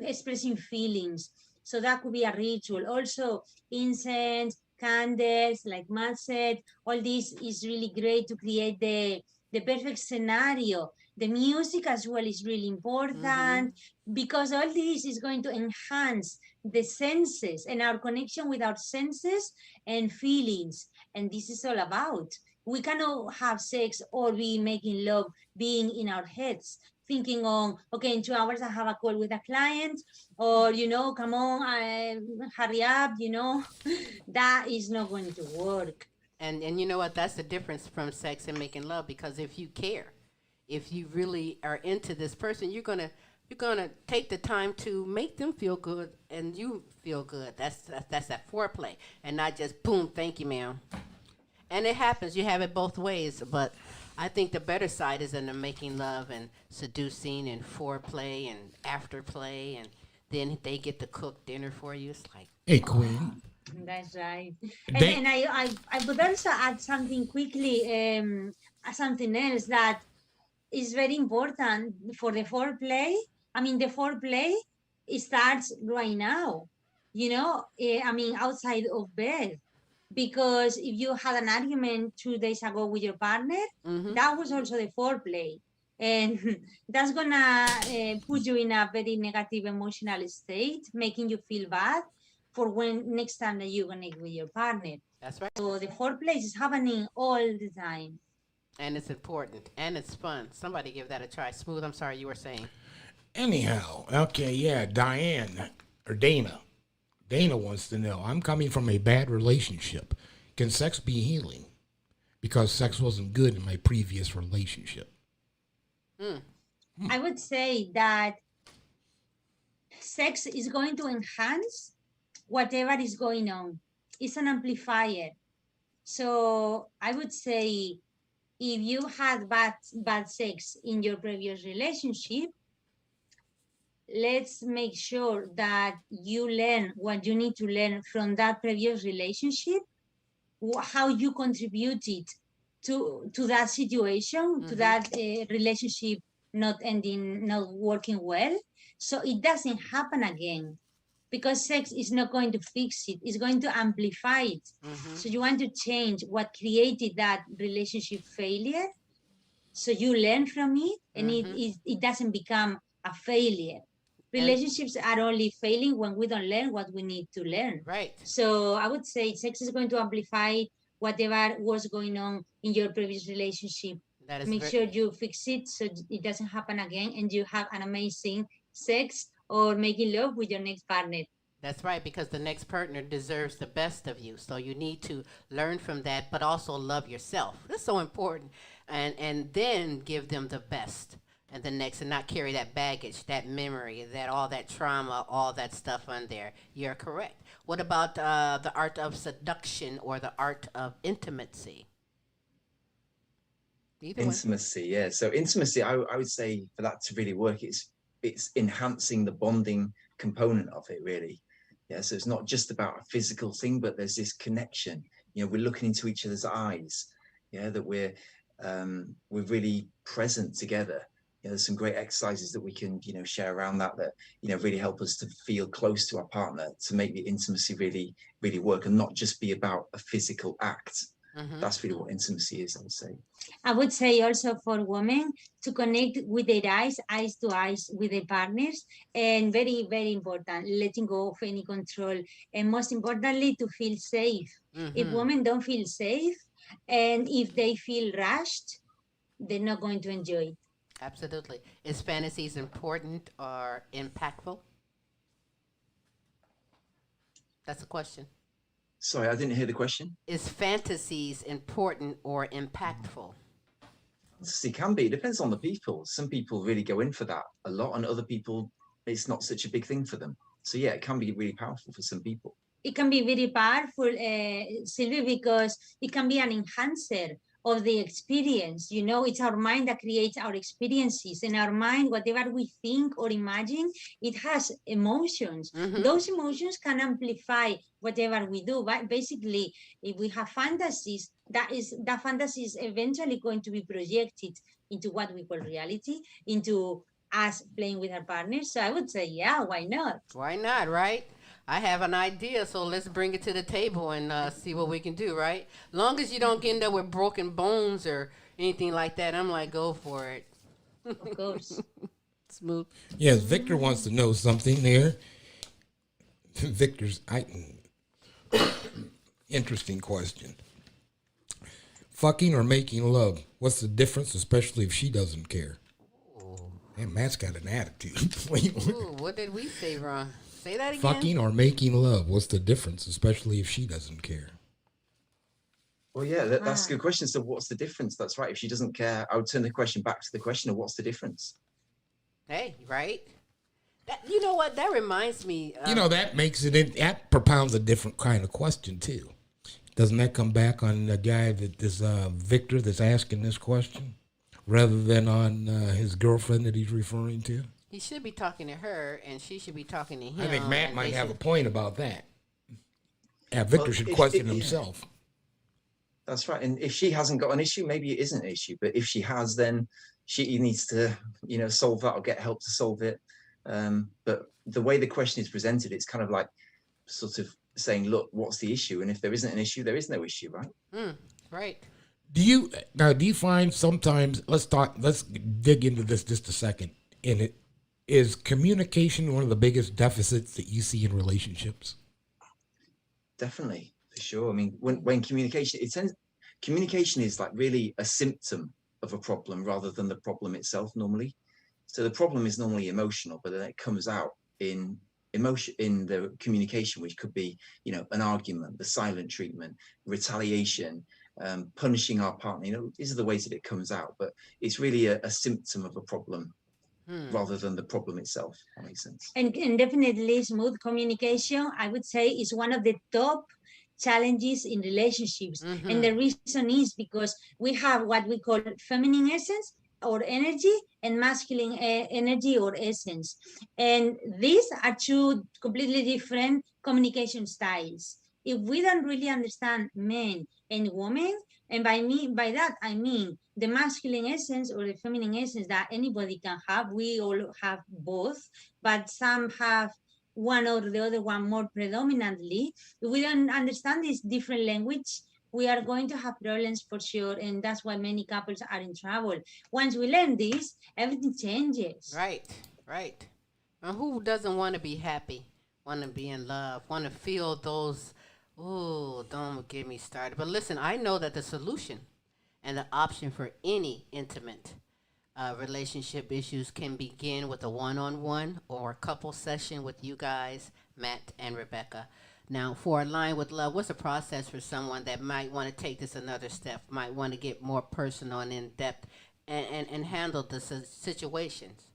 expressing feelings. So that could be a ritual. Also, incense, candles, like Matt said, all this is really great to create the perfect scenario. The music as well is really important because all this is going to enhance the senses and our connection with our senses and feelings. And this is all about. We cannot have sex or be making love being in our heads, thinking on, okay, in 2 hours I have a call with a client, or, you know, come on, hurry up, you know, that is not going to work. And you know what? That's the difference from sex and making love, because if you care, if you really are into this person, you're gonna take the time to make them feel good and you feel good. That's that foreplay, and not just boom, thank you, ma'am. And it happens. You have it both ways, but I think the better side is in the making love and seducing and foreplay and afterplay, and then they get to cook dinner for you. It's like, hey, Queen. That's right. And I would also add something quickly, something else that is very important for the foreplay. I mean, the foreplay, it starts right now, you know, I mean, outside of bed. Because if you had an argument 2 days ago with your partner, that was also the foreplay. And that's gonna put you in a very negative emotional state, making you feel bad for when next time that you're gonna with your partner. That's right. So the foreplay is happening all the time. And it's important and it's fun. Somebody give that a try. Smooth, I'm sorry, you were saying. Anyhow, okay, yeah, Diane or Dana. Dana wants to know, I'm coming from a bad relationship. Can sex be healing? Because sex wasn't good in my previous relationship. I would say that sex is going to enhance whatever is going on. It's an amplifier. So I would say if you had bad sex in your previous relationship, let's make sure that you learn what you need to learn from that previous relationship, how you contributed to that situation, to that relationship not ending, not working well, so it doesn't happen again. Because sex is not going to fix it, it's going to amplify it. So you want to change what created that relationship failure, so you learn from it, and it doesn't become a failure. Relationships are only failing when we don't learn what we need to learn. Right. So I would say sex is going to amplify whatever was going on in your previous relationship That is Make sure you fix it so it doesn't happen again, and you have an amazing sex or making love with your next partner. That's right, because the next partner deserves the best of you. So you need to learn from that, but also love yourself. That's so important. And then give them the best and the next, and not carry that baggage, that memory, that all that trauma, all that stuff on there. You're correct. What about the art of seduction or the art of intimacy? Either Intimacy, yeah. So intimacy, I would say for that to really work, it's enhancing the bonding component of it, really. Yeah, so it's not just about a physical thing, but there's this connection. You know, we're looking into each other's eyes. Yeah, that we're really present together. You know, there's some great exercises that we can, you know, share around that you know, really help us to feel close to our partner, to make the intimacy really, really work, and not just be about a physical act. That's really what intimacy is, I would say. I would say also for women to connect with their eyes to eyes with their partners, and very, very important, letting go of any control, and most importantly, to feel safe. If women don't feel safe, and if they feel rushed, they're not going to enjoy it. Absolutely. Is fantasies important or impactful? That's a question. Sorry, I didn't hear the question. Is fantasies important or impactful? It can be. It depends on the people. Some people really go in for that a lot, and other people, it's not such a big thing for them. So yeah, it can be really powerful for some people. It can be very powerful, Silvy, because it can be an enhancer of the experience. You know, it's our mind that creates our experiences, and our mind, whatever we think or imagine, it has emotions. Those emotions can amplify whatever we do. But basically, if we have fantasies, that fantasy is eventually going to be projected into what we call reality, into us playing with our partners. So I would say, yeah, why not? Why not, right? I have an idea, so let's bring it to the table and see what we can do, right? Long as you don't get end up with broken bones or anything like that, I'm like, go for it. Of course. Smooth. Yes, Victor wants to know something there. Interesting question. Fucking or making love, what's the difference, especially if she doesn't care? Man, Matt's got an attitude. Ooh, what did we say wrong? Say that again. Fucking or making love, what's the difference, especially if she doesn't care? Well, yeah, that's a good question. So what's the difference? That's right. If she doesn't care, I would turn the question back to the question of what's the difference? Hey, right? You know what? That reminds me. That makes it, that propounds a different kind of question, too. Doesn't that come back on the guy that is Victor that's asking this question, rather than on his girlfriend that he's referring to? He should be talking to her, and she should be talking to him. I think Matt might have a point about that. Yeah, Victor should question himself. That's right. And if she hasn't got an issue, maybe it isn't an issue. But if she has, then she needs to, solve that or get help to solve it. But the way the question is presented, it's kind of like sort of saying, look, what's the issue? And if there isn't an issue, there is no issue, right? Right. Do you find sometimes, let's dig into this just a second. Is communication one of the biggest deficits that you see in relationships? Definitely, for sure. I mean, when communication is like really a symptom of a problem rather than the problem itself normally. So the problem is normally emotional, but then it comes out in emotion, in the communication, which could be, an argument, the silent treatment, retaliation, punishing our partner. These are the ways that it comes out, but it's really a symptom of a problem. Rather than the problem itself. That makes sense. And definitely smooth communication, I would say, is one of the top challenges in relationships. And the reason is because we have what we call feminine essence or energy and masculine energy or essence. And these are two completely different communication styles. If we don't really understand men and women, and by that I mean the masculine essence or the feminine essence that anybody can have, we all have both, but some have one or the other one more predominantly. If we don't understand this different language, we are going to have problems for sure, and that's why many couples are in trouble. Once we learn this, everything changes. Right. And who doesn't want to be happy, want to be in love, want to feel those, don't get me started. But listen, I know that the solution and the option for any intimate relationship issues can begin with a one-on-one or a couple session with you guys, Matt and Rebecca. Now, for Align with Love, what's the process for someone that might want to take this another step, might want to get more personal and in-depth and handle the situations?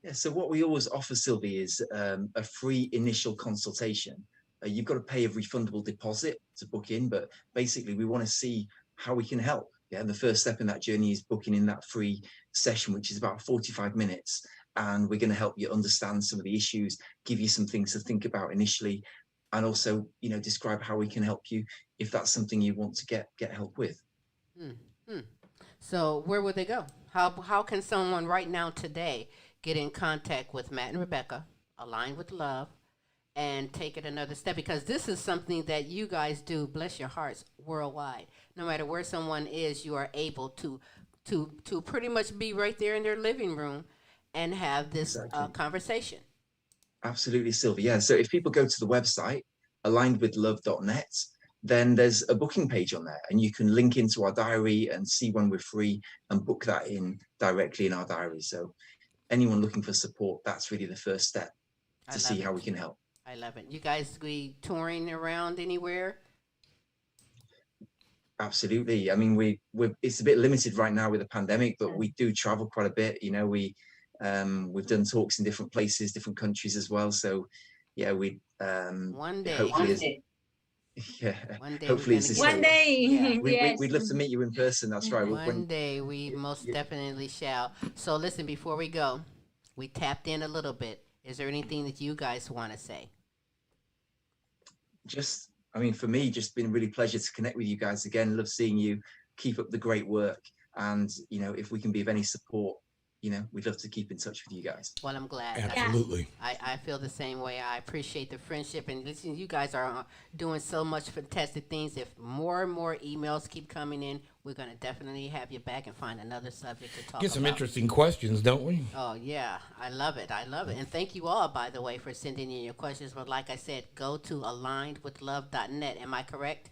Yeah, so what we always offer, Silvy, is a free initial consultation. You've got to pay a refundable deposit to book in, but basically we want to see how we can help. Yeah, and the first step in that journey is booking in that free session, which is about 45 minutes. And we're going to help you understand some of the issues, give you some things to think about initially, and also, you know, describe how we can help you if that's something you want to get help with. So where would they go? How can someone right now today get in contact with Matt and Rebecca, Align with Love, and take it another step? Because this is something that you guys do, bless your hearts, worldwide. No matter where someone is, you are able to pretty much be right there in their living room and have this conversation. Absolutely, Silvy. Yeah. So if people go to the website, alignedwithlove.net, then there's a booking page on there, and you can link into our diary and see when we're free and book that in directly in our diary. So anyone looking for support, that's really the first step to see how we can help. I love it. You guys be touring around anywhere? Absolutely. I mean, we're it's a bit limited right now with the pandemic, but we do travel quite a bit. You know, we've done talks in different places, different countries as well. So yeah, we one day, hopefully yeah, one day, hopefully one day. Yeah. We'd love to meet you in person. That's right. One day we most definitely shall. So listen, before we go, we tapped in a little bit. Is there anything that you guys want to say? I mean, for me, just been a really pleasure to connect with you guys again. Love seeing you. Keep up the great work. And, you know, if we can be of any support, you know, we'd love to keep in touch with you guys. Well, I'm glad. Absolutely. I feel the same way. I appreciate the friendship. And listen, you guys are doing so much fantastic things. If more and more emails keep coming in, we're going to definitely have you back and find another subject to talk about. Get some interesting questions, don't we? Oh, yeah. I love it. I love it. And thank you all, by the way, for sending in your questions. But like I said, go to alignedwithlove.net. Am I correct?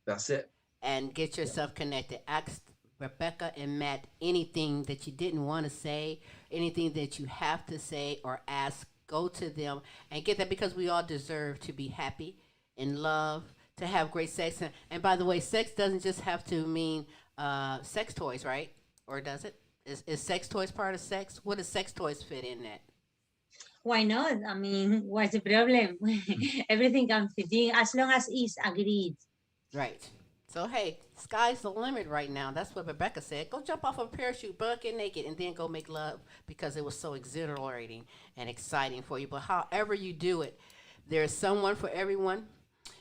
That's it. And get yourself connected. Ask Rebecca and Matt anything that you didn't want to say, anything that you have to say or ask. Go to them and get that, because we all deserve to be happy, in love, to have great sex. And by the way, sex doesn't just have to mean sex toys, right? Or does it? Is sex toys part of sex? What does sex toys fit in that? Why not? I mean, what's the problem? Everything can fit in as long as it's agreed. Right. So, hey, sky's the limit right now. That's what Rebecca said. Go jump off a parachute, butt get naked, and then go make love, because it was so exhilarating and exciting for you. But however you do it, there's someone for everyone.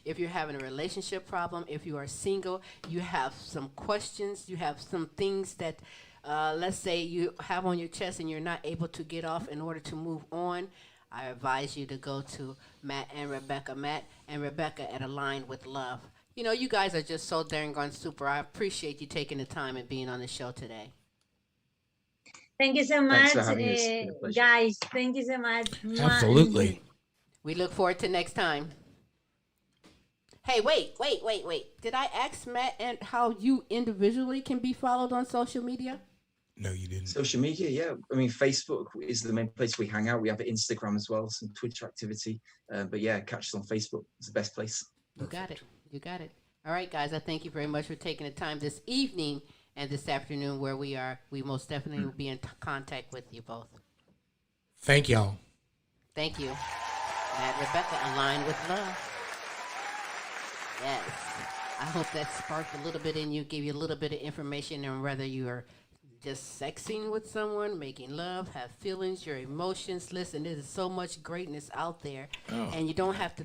If you're having a relationship problem, if you are single, you have some questions, you have some things that, let's say you have on your chest and you're not able to get off in order to move on, I advise you to go to Matt and Rebecca at Align with Love. You know, you guys are just so dang on super. I appreciate you taking the time and being on the show today. Thank you so much, guys. Thank you so much. Absolutely. We look forward to next time. Hey, wait. Did I ask Matt and how you individually can be followed on social media? No, you didn't. Social media, yeah. I mean, Facebook is the main place we hang out. We have Instagram as well, some Twitch activity. But yeah, catch us on Facebook. It's the best place. You got it. You got it. All right, guys. I thank you very much for taking the time this evening and this afternoon where we are. We most definitely will be in contact with you both. Thank y'all. Thank you. Matt, Rebecca, Align with Love. Yes. I hope that sparked a little bit in you, gave you a little bit of information on whether you are just sexing with someone, making love, have feelings, your emotions. Listen, there's so much greatness out there, and you don't have to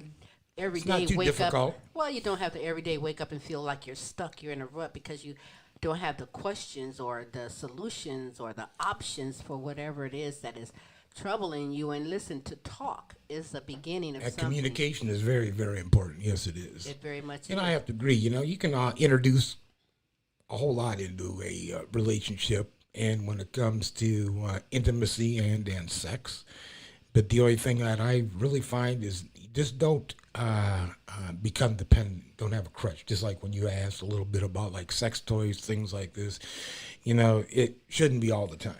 every day wake up. Well, you don't have to every day wake up and feel like you're stuck, you're in a rut, because you don't have the questions or the solutions or the options for whatever it is that is troubling you. And listen, to talk is the beginning of something. Communication is very, very important. Yes, it is. It very much is. And I have to agree. You know, you can introduce a whole lot into a relationship, and when it comes to intimacy and sex. But the only thing that I really find is just don't become dependent, don't have a crutch. Just like when you asked a little bit about like sex toys, things like this, it shouldn't be all the time.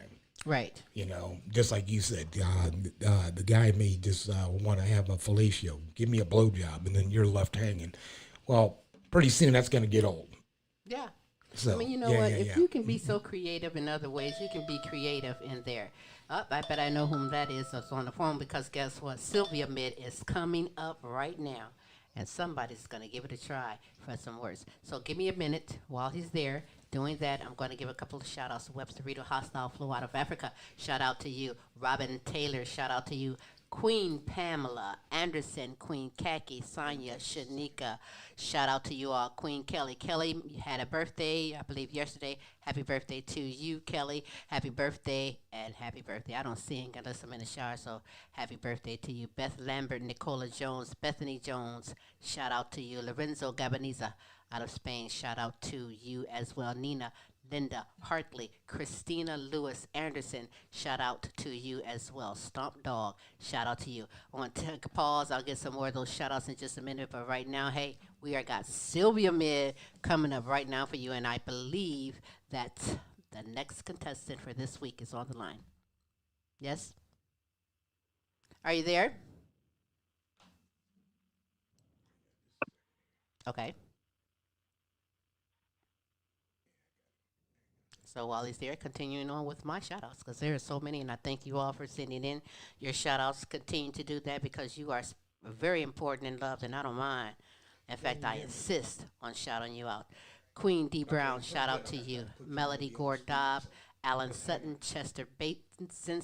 Right. Just like you said, the guy may just want to have a fellatio, give me a blowjob, and then you're left hanging. Well, pretty soon that's going to get old. Yeah. So, I mean, you know what? If you can be so creative in other ways, you can be creative in there. I bet I know whom that is that's on the phone, because guess what? SILVYAMID is coming up right now, and somebody's going to give it a try for some words. So give me a minute while he's there. Doing that, I'm going to give a couple of shout-outs to Webster Rito, Hostile Flow out of Africa. Shout out to you. Robin Taylor, shout out to you. Queen Pamela Anderson, Queen Khaki, Sonia, Shanika. Shout out to you all. Queen Kelly. Kelly had a birthday, I believe, yesterday. Happy birthday to you, Kelly. Happy birthday and happy birthday. I don't sing unless I'm in the shower, so happy birthday to you. Beth Lambert, Nicola Jones, Bethany Jones. Shout out to you. Lorenzo Gabaniza out of Spain. Shout out to you as well. Nina, Linda, Hartley, Christina Lewis Anderson, shout out to you as well. Stomp Dog, shout out to you. I want to take a pause. I'll get some more of those shout outs in just a minute. But right now, hey, we are got SILVYAMID coming up right now for you. And I believe that the next contestant for this week is on the line. Yes? Are you there? Okay. So while he's there, continuing on with my shout-outs, because there are so many, and I thank you all for sending in your shout-outs. Continue to do that, because you are very important and loved, and I don't mind. In fact, I insist on shouting you out. Queen D. Brown, shout out to you. Melody Gore-Dobb, Alan Sutton, Chester Bateson,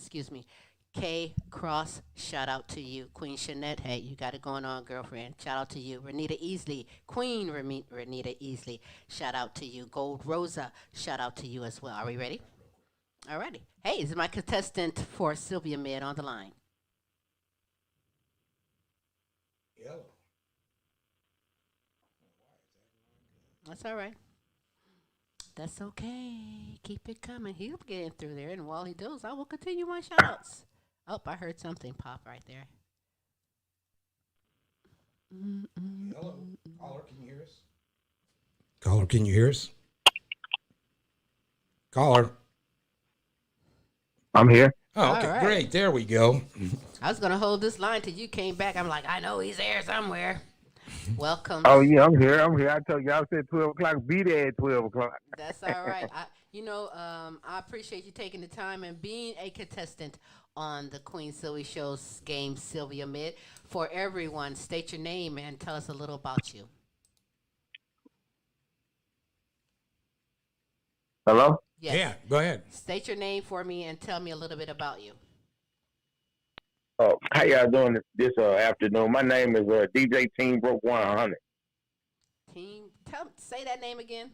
Kay Cross, shout out to you. Queen Shanette, hey, you got it going on, girlfriend. Shout out to you. Renita Easley, Queen Renita Easley, shout out to you. Gold Rosa, shout out to you as well. Are we ready? All righty. Hey, is my contestant for SILVYAMID on the line? Yellow. That's all right. That's okay. Keep it coming. He'll get in through there, and while he does, I will continue my shout outs. Oh, I heard something pop right there. Hello. Caller, can you hear us? Caller, can you hear us? Caller. I'm here. Oh, okay, right. Great. There we go. I was going to hold this line till you came back. I'm like, I know he's there somewhere. Welcome. Oh, yeah, I'm here. I told you, I said 12 o'clock. Be there at 12 o'clock. That's all right. I appreciate you taking the time and being a contestant on the Queen Silvy Show's game SILVYAMID. For everyone, state your name and tell us a little about you. Hello? Yes. Yeah, go ahead. State your name for me and tell me a little bit about you. How y'all doing this afternoon? My name is DJ Team Broke 100. Say that name again.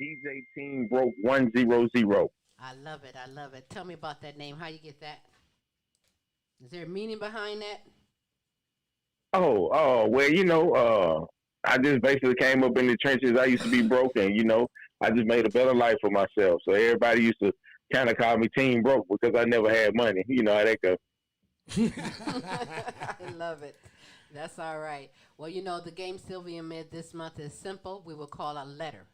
DJ Team Broke 100. I love it. I love it. Tell me about that name. How you get that? Is there a meaning behind that? Well, I just basically came up in the trenches. I used to be broken, I just made a better life for myself. So everybody used to kind of call me Team Broke because I never had money. You know how that goes. I love it. That's all right. Well, the game SILVYAMID this month is simple. We will call a letter.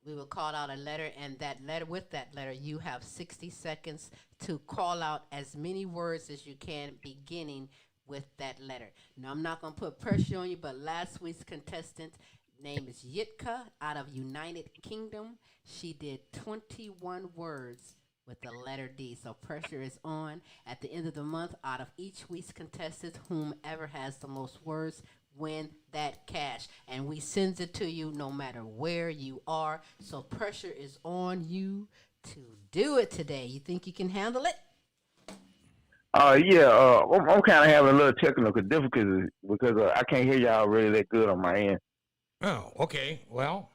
We will call out a letter, and with that letter, you have 60 seconds to call out as many words as you can beginning with that letter. Now, I'm not going to put pressure on you, but last week's contestant name is Yitka out of United Kingdom. She did 21 words with the letter D, so pressure is on. At the end of the month, out of each week's contestants, whomever has the most words win that cash, and we sends it to you no matter where you are. So pressure is on you to do it today. You think you can handle it? I'm kind of having a little technical difficulty because I can't hear y'all really that good on my end. Oh, okay. Well,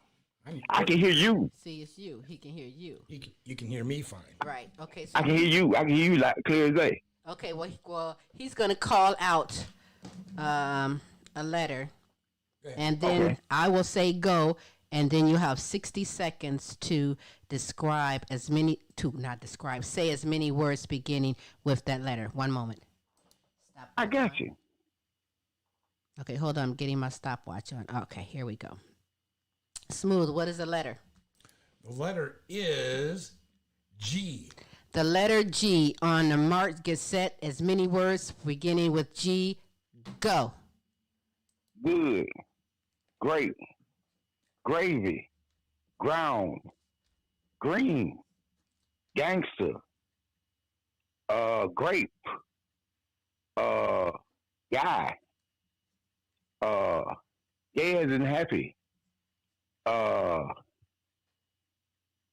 I can hear you. See, it's you. He can hear you. You can hear me fine. Right. Okay. So I can hear you. I can hear you like clear as day. Okay. Well, he's gonna call out a letter, and then I will say go, and then you have 60 seconds to say as many words beginning with that letter. 1 moment. I got you. Okay, hold on. I'm getting my stopwatch on. Okay, here we go. Smooth, what is the letter? The letter is G. The letter G. On the mark, get set. As many words beginning with G. Go. Good, great, gravy, ground, green, gangster, grape, guy, gay as in happy,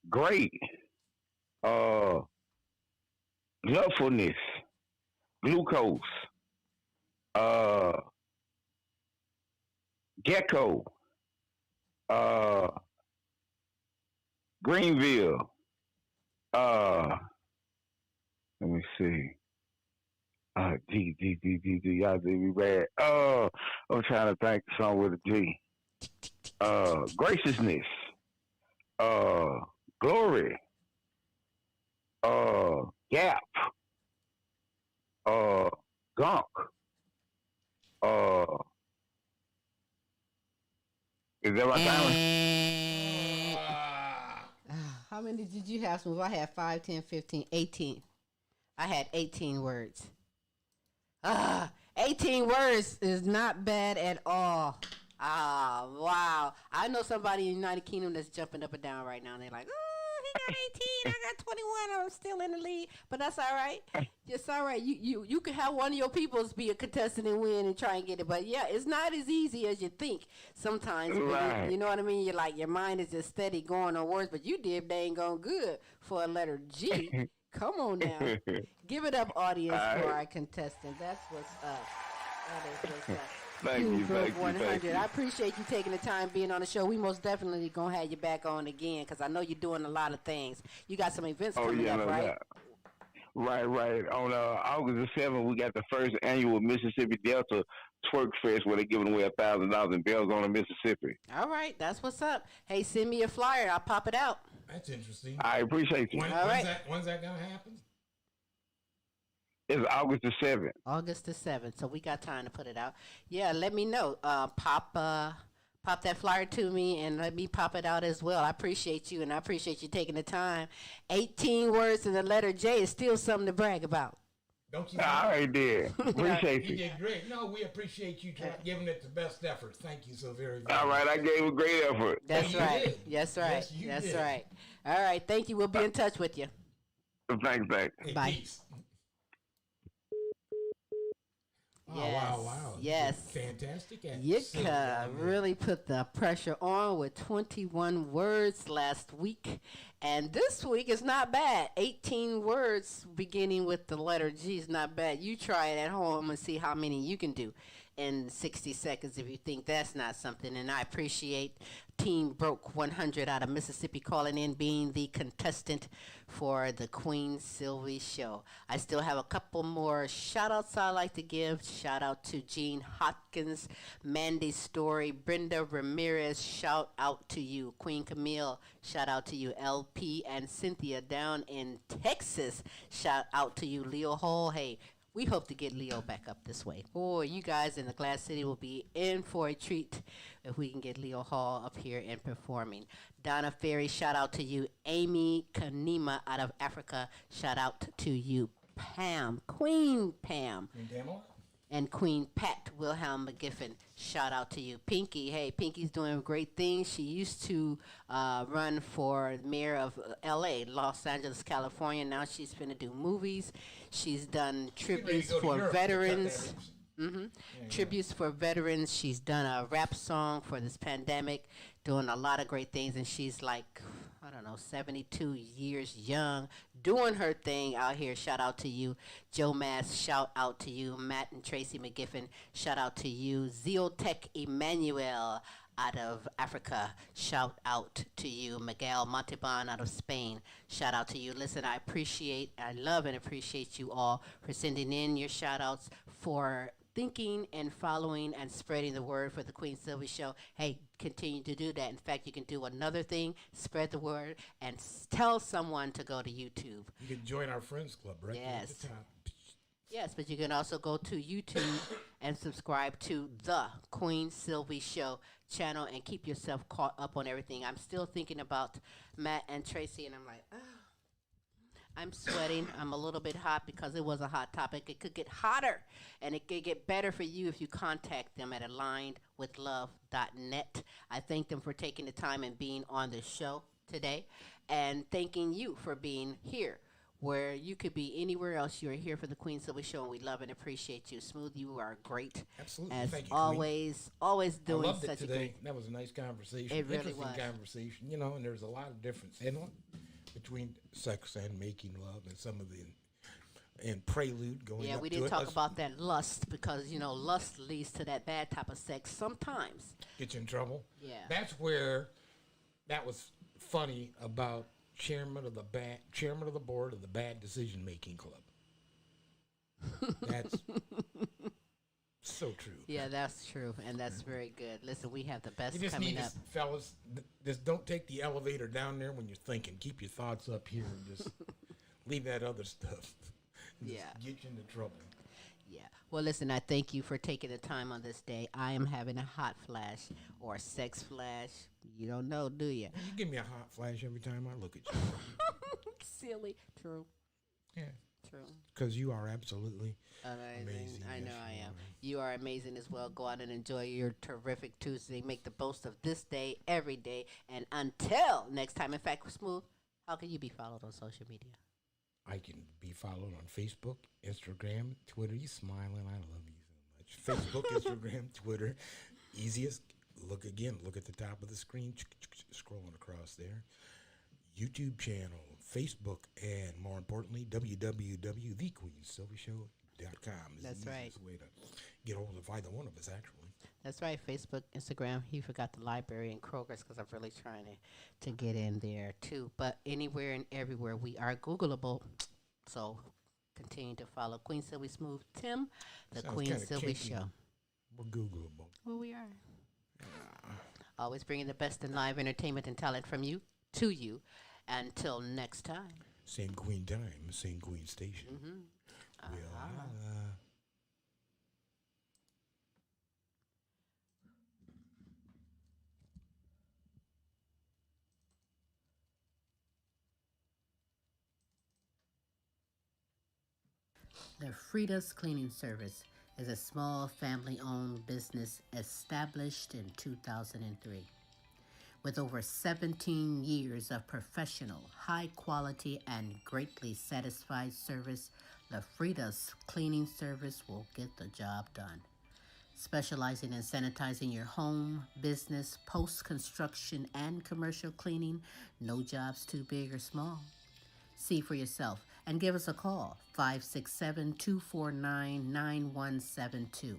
great, gluttfulness, glucose, gecko, Greenville, let me see. Y'all did me bad. I'm trying to think of something with a G. Graciousness, glory, gap, gunk, is that my time? How many did you have, Smooth? I had 5, 10, 15, 18. I had 18 words. 18 words is not bad at all. Wow. I know somebody in the United Kingdom that's jumping up and down right now. And they're like, oh, he got 18. I got 21. I'm still in the lead. But that's all right. It's all right. You could have one of your peoples be a contestant and win and try and get it. But, yeah, it's not as easy as you think sometimes. Right. You know what I mean? You're like, your mind is just steady going on words. But you did dang on good for a letter G. Come on now. Give it up, audience, for our contestant. That's what's up. That is what's up. Thank you, thank you, 100. thank you. I appreciate you taking the time being on the show. We most definitely going to have you back on again because I know you're doing a lot of things. You got some events coming up, right? Yeah. Right. On August the 7th, we got the first annual Mississippi Delta Twerk Fest where they're giving away $1,000 in bells on Mississippi. All right. That's what's up. Hey, send me a flyer. I'll pop it out. That's interesting. I appreciate you. All right. When's that going to happen? It's August the 7th. August the 7th. So we got time to put it out. Yeah, let me know. Pop that flyer to me and let me pop it out as well. I appreciate you, and I appreciate you taking the time. 18 words in the letter J is still something to brag about. Don't you? All right, dear. Appreciate you. You did great. No, we appreciate you giving it the best effort. Thank you so very much. All right, I gave a great effort. That's right. Did. That's right. Yes, That's did. right. All right. Thank you. We'll be in touch with you. Thanks. Hey, Bye. peace. Yes. Wow. Yes. Fantastic. Yitka really put the pressure on with 21 words last week. And this week is not bad. 18 words beginning with the letter G is not bad. You try it at home and see how many you can do in 60 seconds if you think that's not something. And I appreciate Team Broke 100 out of Mississippi calling in, being the contestant for the Queen Silvy show. I still have a couple more shout outs I'd like to give. Shout out to Jean Hopkins, Mandy Story, Brenda Ramirez, shout out to you. Queen Camille, shout out to you. LP and Cynthia down in Texas, shout out to you. Leo Hall, hey, we hope to get Leo back up this way. Boy, you guys in the Glass City will be in for a treat if we can get Leo Hall up here and performing. Donna Ferry, shout out to you. Amy Kanima out of Africa, shout out to you. Pam, Queen Pam. Queen Pamela? And Queen Pat Wilhelm McGiffin, shout out to you. Pinky, hey, Pinky's doing great things. She used to run for mayor of L.A., Los Angeles, California. Now she's going to do movies. She's done tributes for veterans. Tributes for veterans. She's done a rap song for this pandemic, doing a lot of great things. And she's like, I don't know, 72 years young, doing her thing out here. Shout out to you. Joe Mass, shout out to you. Matt and Tracy McGiffin, shout out to you. Zeotech Emmanuel out of Africa, shout out to you. Miguel Monteban out of Spain, shout out to you. Listen, I love and appreciate you all for sending in your shout outs, for thinking and following and spreading the word for the Queen Silvy show. Hey, continue to do that. In fact, you can do another thing, spread the word, and tell someone to go to YouTube. You can join our Friends Club, right? Yes. Yes, but you can also go to YouTube and subscribe to the Queen Silvy Show channel and keep yourself caught up on everything. I'm still thinking about Matt and Tracy, and I'm like, oh, I'm sweating. I'm a little bit hot because it was a hot topic. It could get hotter, and it could get better for you if you contact them at alignedwithlove.net. I thank them for taking the time and being on the show today, and thanking you for being here. Where you could be anywhere else, you are here for the Queen Silvy Show, and we love and appreciate you. Smooth, you are great. Absolutely. As Thank you, always, always I doing loved such it today. a great. That was a nice conversation. It really Interesting was. conversation, you know, and there's a lot of difference in it between sex and making love and some of the and prelude going Yeah, up we to didn't it. talk Let's about that lust because, lust leads to that bad type of sex sometimes. get you in trouble. Yeah. That's where that was funny about chairman of the board of the Bad Decision Making Club. That's so true. Yeah, that's true, and that's very good. Listen, we have the best You just coming need up. to, fellas, just don't take the elevator down there when you're thinking. Keep your thoughts up here and just leave that other stuff. Just Yeah. get you into trouble. Yeah. Well, listen, I thank you for taking the time on this day. I am having a hot flash or a sex flash. You don't know, do you? You give me a hot flash every time I look at you. Silly. True. Yeah. True. Because you are absolutely Amazing. I Yes, know I you am. are. You are amazing as well. Go out and enjoy your terrific Tuesday. Make the most of this day, every day. And until next time, in fact, Smooth, how can you be followed on social media? I can be followed on Facebook, Instagram, Twitter. You smiling. I love you so much. Facebook, Instagram, Twitter. Easiest. Look at the top of the screen. Scrolling across there. YouTube channel, Facebook, and more importantly, www.thequeensilvyshow.com is That's the right. easiest way to get hold of either one of us, actually. That's right. Facebook, Instagram. He forgot the library and Kroger's because I'm really trying to get in there too. But anywhere and everywhere, we are Googleable. So continue to follow Queen Silvy Smooth Tim, the Sounds Queen kinda Silvy kinky. Show. We're Googleable. Well, we are. Always bringing the best in live entertainment and talent from you to you. Until next time. Same Queen time, same Queen station. The Frida's Cleaning Service is a small family-owned business established in 2003. With over 17 years of professional, high-quality, and greatly satisfied service, the Frida's Cleaning Service will get the job done. Specializing in sanitizing your home, business, post-construction, and commercial cleaning, no job's too big or small. See for yourself and give us a call, 567-249-9172.